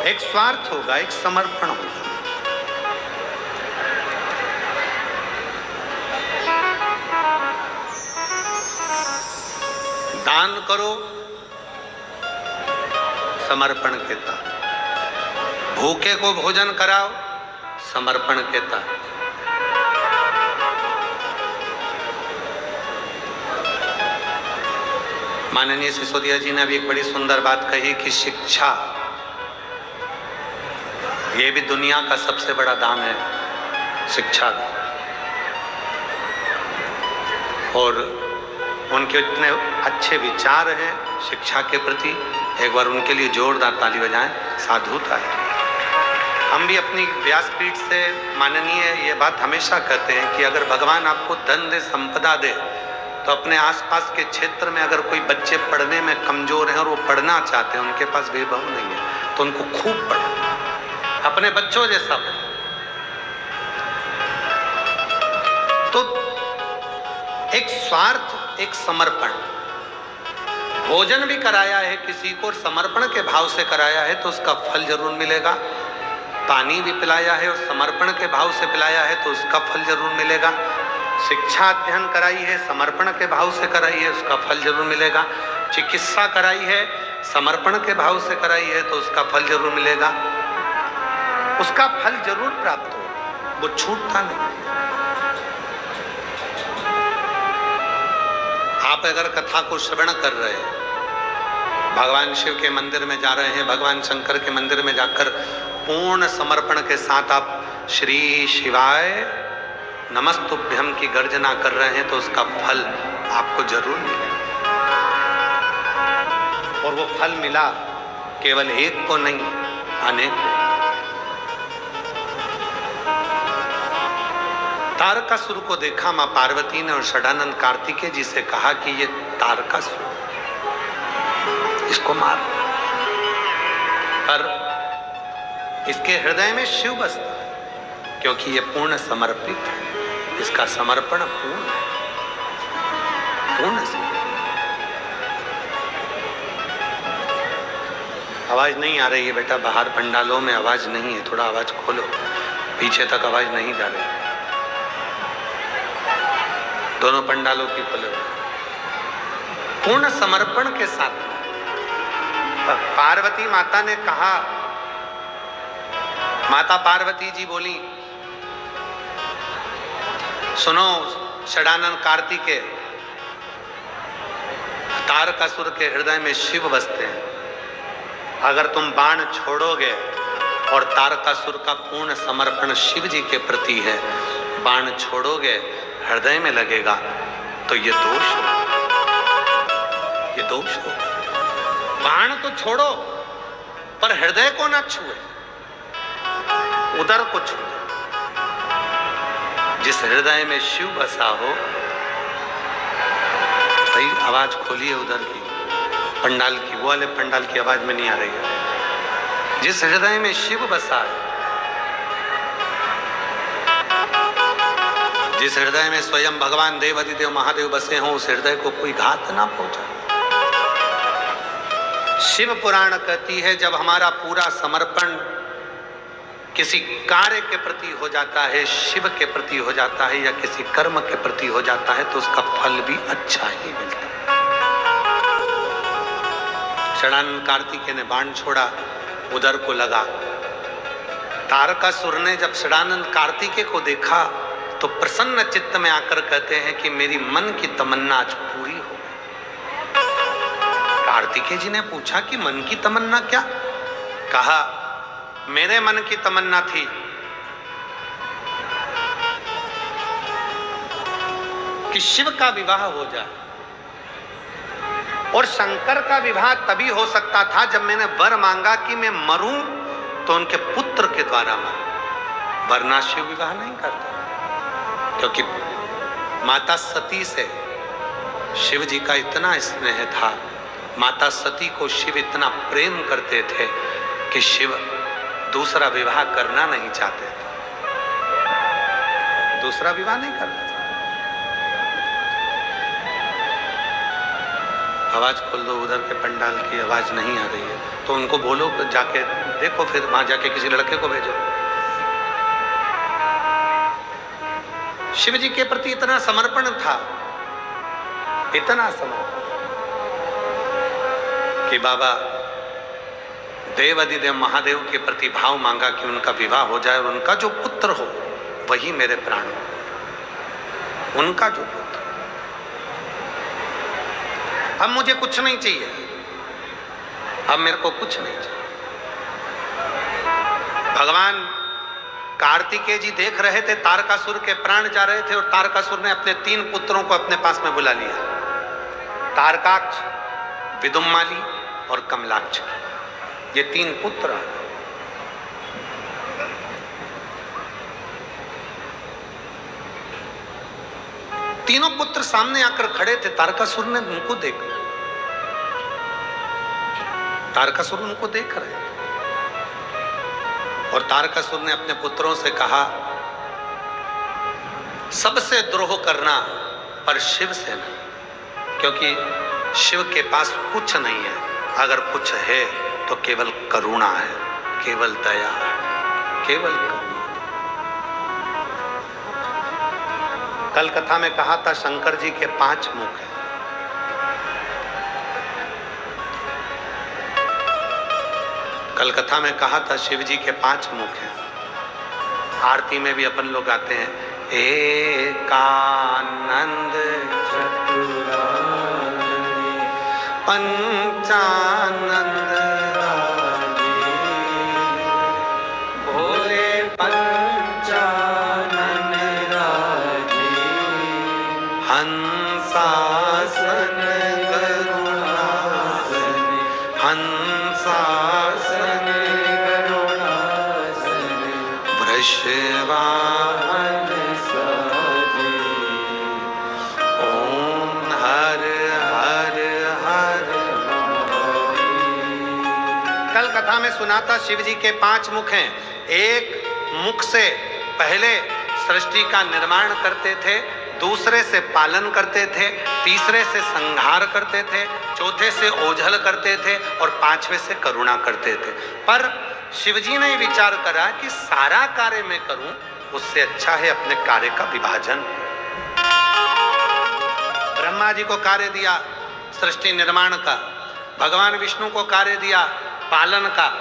एक स्वार्थ होगा, एक समर्पण होगा। दान करो, समर्पण कहता। भूखे को भोजन कराओ, समर्पण कहता। माननीय सिसोदिया जी ने अभी एक बड़ी सुंदर बात कही कि शिक्षा, ये भी दुनिया का सबसे बड़ा दान है, शिक्षा का। और उनके इतने अच्छे विचार हैं शिक्षा के प्रति, एक बार उनके लिए जोरदार ताली बजाएं, साधुता है। हम भी अपनी व्यासपीठ से माननीय ये बात हमेशा कहते हैं कि अगर भगवान आपको धन दे, संपदा दे, तो अपने आसपास के क्षेत्र में अगर कोई बच्चे पढ़ने में कमजोर हैं और वो पढ़ना चाहते हैं, उनके पास वैभव नहीं है, तो उनको खूब पढ़ो, अपने बच्चों जैसा पढ़ो। तो एक स्वार्थ, एक समर्पण। भोजन भी कराया है किसी को और समर्पण के भाव से कराया है तो उसका फल जरूर मिलेगा। पानी भी पिलाया है और समर्पण के भाव से पिलाया है तो उसका फल जरूर मिलेगा। शिक्षा अध्ययन कराई है, समर्पण के भाव से कराई है, उसका फल जरूर मिलेगा। चिकित्सा कराई है, समर्पण के भाव से कराई है तो उसका फल जरूर मिलेगा। उसका फल जरूर प्राप्त हो, वो छूटता नहीं। आप अगर कथा को श्रवण कर रहे हैं, भगवान शिव के मंदिर में जा रहे हैं, भगवान शंकर के मंदिर में जाकर पूर्ण समर्पण के साथ आप श्री शिवाय नमस्तुभ्यम की गर्जना कर रहे हैं तो उसका फल आपको जरूर मिलेगा। और वो फल मिला केवल एक को नहीं, अनेक को। तारकासुर को देखा मां पार्वती ने और षडानंद कार्तिकेय जी से कहा कि ये तारकासुर, इसको मार। पर इसके हृदय में शिव बसता है क्योंकि ये पूर्ण समर्पित है, इसका समर्पण पूर्ण है, पूर्ण से। आवाज नहीं आ रही है बेटा, बाहर पंडालों में आवाज नहीं है, थोड़ा आवाज खोलो, पीछे तक आवाज नहीं जा रही। दोनों पंडालों की खोलो। पूर्ण समर्पण के साथ पार्वती माता ने कहा, माता पार्वती जी बोली, सुनो षडानंद कार्तिकेय, तारकासुर के हृदय में शिव बसते हैं। अगर तुम बाण छोड़ोगे और तारकासुर का पूर्ण समर्पण शिव जी के प्रति है, बाण छोड़ोगे हृदय में लगेगा तो ये दोष हो, ये दोष हो। बाण तो छोड़ो पर हृदय को ना छुए, उदर को छुए। जिस हृदय में शिव बसा हो, सही आवाज खोलिए उधर की, पंडाल की, वो वाले पंडाल की आवाज में नहीं आ रही है। जिस हृदय में शिव बसा है, जिस हृदय में स्वयं भगवान देव अधिदेव महादेव बसे हों, उस हृदय को कोई घात ना पहुंचा। शिव पुराण कहती है जब हमारा पूरा समर्पण किसी कार्य के प्रति हो जाता है, शिव के प्रति हो जाता है या किसी कर्म के प्रति हो जाता है, तो उसका फल भी अच्छा ही मिलता है। षडानंद कार्तिकेय ने बाण छोड़ा, उदर को लगा। तारकासुर ने जब षडानंद कार्तिकेय को देखा तो प्रसन्न चित्त में आकर कहते हैं कि मेरी मन की तमन्ना आज पूरी हो गई। कार्तिकेय जी ने पूछा कि मन की तमन्ना क्या? कहा, मेरे मन की तमन्ना थी कि शिव का विवाह हो जाए, और शंकर का विवाह तभी हो सकता था जब मैंने वर मांगा कि मैं मरूं तो उनके पुत्र के द्वारा मरूं, वरना शिव विवाह नहीं करता। क्योंकि माता सती से शिव जी का इतना स्नेह था, माता सती को शिव इतना प्रेम करते थे कि शिव दूसरा विवाह करना नहीं चाहते थे, दूसरा विवाह नहीं करना चाहते। आवाज खोल दो, उधर के पंडाल की आवाज नहीं आ रही है, तो उनको बोलो जाके देखो, फिर वहां जाके किसी लड़के को भेजो। शिव जी के प्रति इतना समर्पण था, इतना समर्पण कि बाबा देव अधिदेव महादेव के प्रति भाव मांगा कि उनका विवाह हो जाए और उनका जो पुत्र हो वही मेरे प्राण हो, उनका जो पुत्र। अब मुझे कुछ नहीं चाहिए, अब मेरे को कुछ नहीं चाहिए। भगवान कार्तिकेय जी देख रहे थे तारकासुर के प्राण जा रहे थे और तारकासुर ने अपने 3 पुत्रों को अपने पास में बुला लिया, तारकाक्ष, विदुम्माली और कमलाक्ष। ये 3 पुत्र। तीनों पुत्र सामने आकर खड़े थे। तारकासुर ने उनको देखा, तारकासुर उनको देख रहे और तारकासुर ने अपने पुत्रों से कहा, सबसे द्रोह करना पर शिव से नहीं, क्योंकि शिव के पास कुछ नहीं है, अगर कुछ है तो केवल करुणा है, केवल दया है, केवल करुणा। कल कथा में कहा था शंकर जी के 5 मुख हैं। कल कथा में कहा था शिव जी के 5 मुख हैं। आरती में भी अपन लोग गाते हैं, एकानंद चतुरानंद पंचानंद भोले पंचानन राजे हंसासन करुणासन हंसासन करुणासन वृषवाहन साजे ओम हर हर हर। कल कथा में सुना था शिव जी के 5 मुख हैं। एक मुख से पहले सृष्टि का निर्माण करते थे, दूसरे से पालन करते थे, तीसरे से संहार करते थे, चौथे से ओझल करते थे और 5वें से करुणा करते थे। पर शिवजी ने विचार करा कि सारा कार्य मैं करूं, उससे अच्छा है अपने कार्य का विभाजन। ब्रह्मा जी को कार्य दिया सृष्टि निर्माण का, भगवान विष्णु को कार्य दिया पालन का,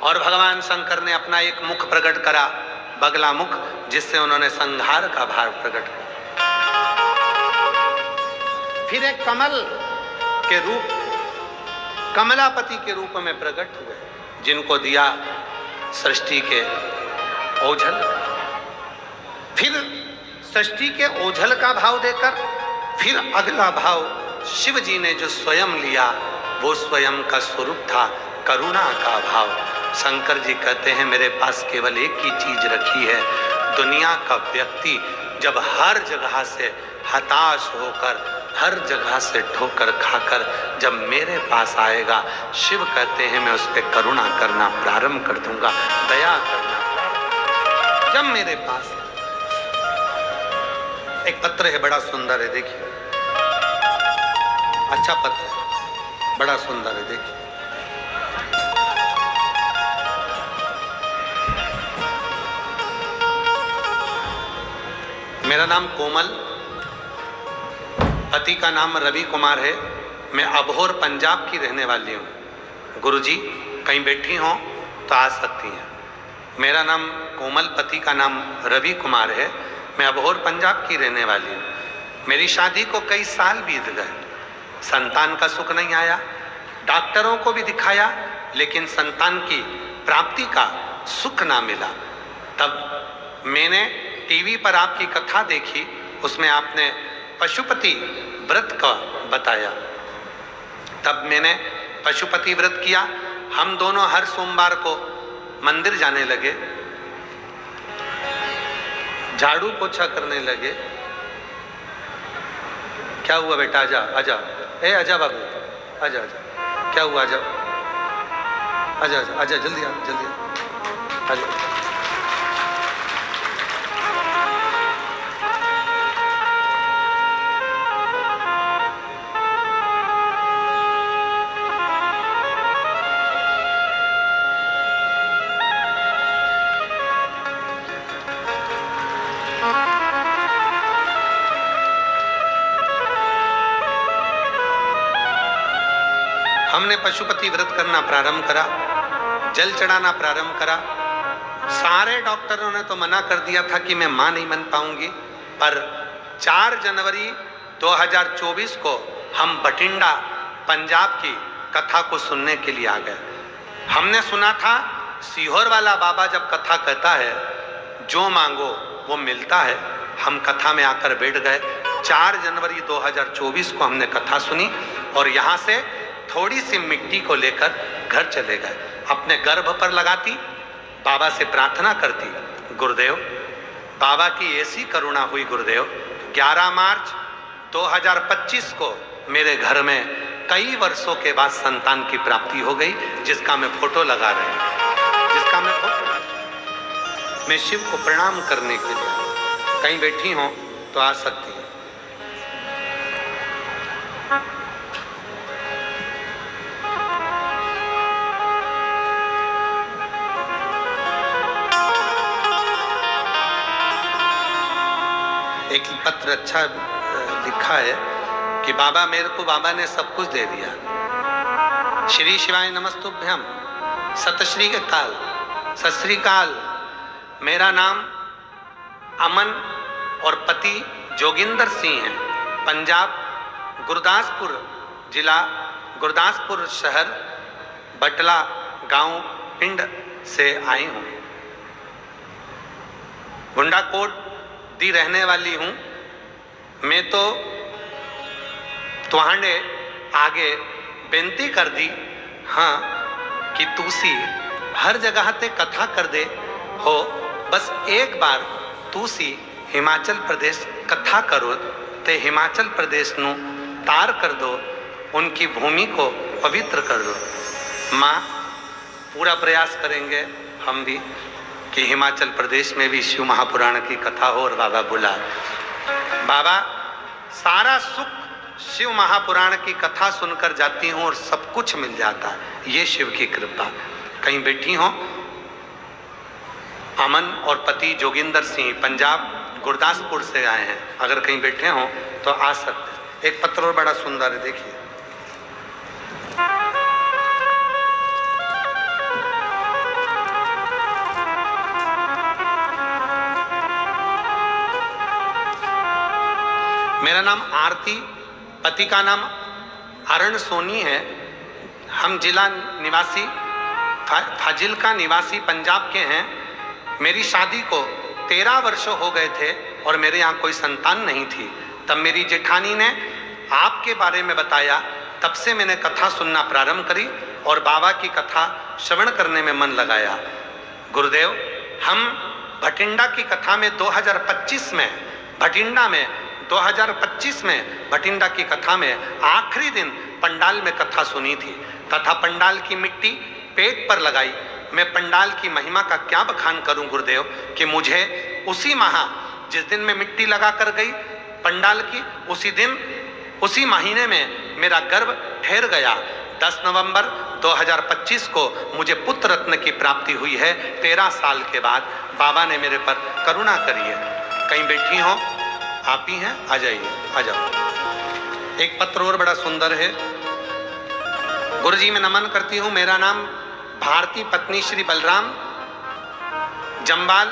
और भगवान शंकर ने अपना एक मुख प्रकट करा, बगला मुख, जिससे उन्होंने संहार का भाव प्रकट किया। फिर एक कमल के रूप, कमलापति के रूप में प्रकट हुए, जिनको दिया सृष्टि के ओझल। फिर सृष्टि के ओझल का भाव देकर फिर अगला भाव शिव जी ने जो स्वयं लिया, वो स्वयं का स्वरूप था करुणा का भाव। शंकर जी कहते हैं, मेरे पास केवल एक ही चीज रखी है। दुनिया का व्यक्ति जब हर जगह से हताश होकर, हर जगह से ठोकर खाकर जब मेरे पास आएगा, शिव कहते हैं मैं उस पर करुणा करना प्रारंभ कर दूंगा, दया करना। जब मेरे पास एक पत्र है, बड़ा सुंदर है, देखिए, अच्छा पत्र है, बड़ा सुंदर है, देखिए। मेरा नाम कोमल, पति का नाम रवि कुमार है। मैं अबोहर पंजाब की रहने वाली हूँ। गुरुजी कहीं बैठी हों तो आ सकती हैं। मेरा नाम कोमल, पति का नाम रवि कुमार है। मैं अबोहर पंजाब की रहने वाली हूँ। मेरी शादी को कई साल बीत गए, संतान का सुख नहीं आया। डॉक्टरों को भी दिखाया, लेकिन संतान की प्राप्ति का सुख ना मिला। तब मैंने टीवी पर आपकी कथा देखी, उसमें आपने पशुपति व्रत का बताया। तब मैंने पशुपति व्रत किया। हम दोनों हर सोमवार को मंदिर जाने लगे, झाड़ू पोछा करने लगे। क्या हुआ बेटा, आजा आजा, ए आजा बाबू, आजा आजा, क्या हुआ, आजा आजा आजा, आजा जल्दी आ, जल्दी आजा। हमने पशुपति व्रत करना प्रारंभ करा, जल चढ़ाना प्रारंभ करा। सारे डॉक्टरों ने तो मना कर दिया था कि मैं मां नहीं बन पाऊंगी, पर 4 जनवरी 2024 को हम बठिंडा पंजाब की कथा को सुनने के लिए आ गए। हमने सुना था सीहोर वाला बाबा जब कथा कहता है जो मांगो वो मिलता है। हम कथा में आकर बैठ गए। 4 जनवरी 2024 को हमने कथा सुनी और यहाँ से थोड़ी सी मिट्टी को लेकर घर चले गए। अपने गर्भ पर लगाती, बाबा से प्रार्थना करती, गुरुदेव बाबा की ऐसी करुणा हुई गुरुदेव, 11 मार्च 2025 को मेरे घर में कई वर्षों के बाद संतान की प्राप्ति हो गई, जिसका मैं फोटो लगा रहे हैं, मैं शिव को प्रणाम करने के लिए। कहीं बैठी हो तो आ सकती है। एक पत्र अच्छा लिखा है कि बाबा मेरे को, बाबा ने सब कुछ दे दिया। श्री शिवाय नमस्तुभ्यम, सत श्री अकाल, सत श्री अकाल। मेरा नाम अमन और पति जोगिंदर सिंह है। पंजाब गुरदासपुर जिला, गुरदासपुर शहर, बटला गांव पिंड से आई हूँ। गुंडाकोट दी रहने वाली हूँ। मैं तो तुहांडे आगे बेनती कर दी हाँ कि तुसी हर जगह ते कथा कर दे हो, बस एक बार तुसी हिमाचल प्रदेश कथा करो ते हिमाचल प्रदेश नु तार कर दो, उनकी भूमि को पवित्र कर दो। माँ पूरा प्रयास करेंगे हम भी कि हिमाचल प्रदेश में भी शिव महापुराण की कथा हो और बाबा बुला। बाबा सारा सुख शिव महापुराण की कथा सुनकर जाती हूँ और सब कुछ मिल जाता है। ये शिव की कृपा। कहीं बैठी हो, अमन और पति जोगिंदर सिंह पंजाब गुरदासपुर से आए हैं। अगर कहीं बैठे हो तो आ सकते। एक पत्र और बड़ा सुंदर है, देखिए। मेरा नाम आरती, पति का नाम अरण सोनी है। हम जिला निवासी फाजिल्का निवासी पंजाब के हैं। मेरी शादी को 13 वर्ष हो गए थे और मेरे यहाँ कोई संतान नहीं थी। तब मेरी जेठानी ने आपके बारे में बताया, तब से मैंने कथा सुनना प्रारंभ करी और बाबा की कथा श्रवण करने में मन लगाया। गुरुदेव, हम भटिंडा की कथा में 2025 में भटिंडा की कथा में आखिरी दिन पंडाल में कथा सुनी थी तथा पंडाल की मिट्टी पेट पर लगाई। मैं पंडाल की महिमा का क्या बखान करूं गुरुदेव कि मुझे उसी माह जिस दिन मैं मिट्टी लगा कर गई पंडाल की, उसी महीने में मेरा गर्भ ठहर गया। 10 नवंबर 2025 को मुझे पुत्र रत्न की प्राप्ति हुई है। 13 साल के बाद बाबा ने मेरे पर करुणा करी है। कहीं बैठी हो, आप ही हैं, आ जाइए, आ जाओ। एक पत्र और बड़ा सुंदर है। गुरुजी मैं नमन करती हूँ। मेरा नाम भारती, पत्नी श्री बलराम, जम्बाल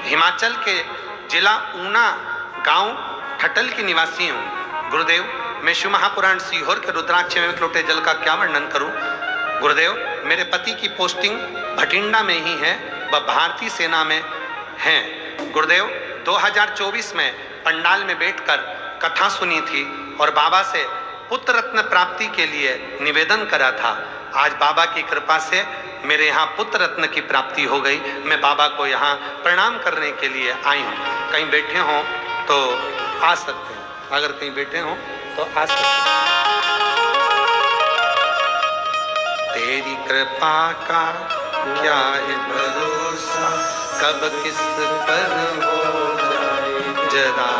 हिमाचल के जिला ऊना गांव ठटल की निवासी हूँ। गुरुदेव, मैं शिव महापुराण सीहोर के रुद्राक्ष में 1 लोटे जल का क्या वर्णन करूं। गुरुदेव, मेरे पति की पोस्टिंग भटिंडा में ही है, वह भारतीय सेना में हैं। गुरुदेव, 2024 में पंडाल में बैठकर कथा सुनी थी और बाबा से पुत्र रत्न प्राप्ति के लिए निवेदन करा था। आज बाबा की कृपा से मेरे यहाँ पुत्र रत्न की प्राप्ति हो गई। मैं बाबा को यहाँ प्रणाम करने के लिए आई हूँ। कहीं बैठे हो तो आ सकते हैं, अगर कहीं बैठे हो तो आ सकते हैं। तेरी कृपा का क्या है भरोसा, कब किस पर हो जाए जरा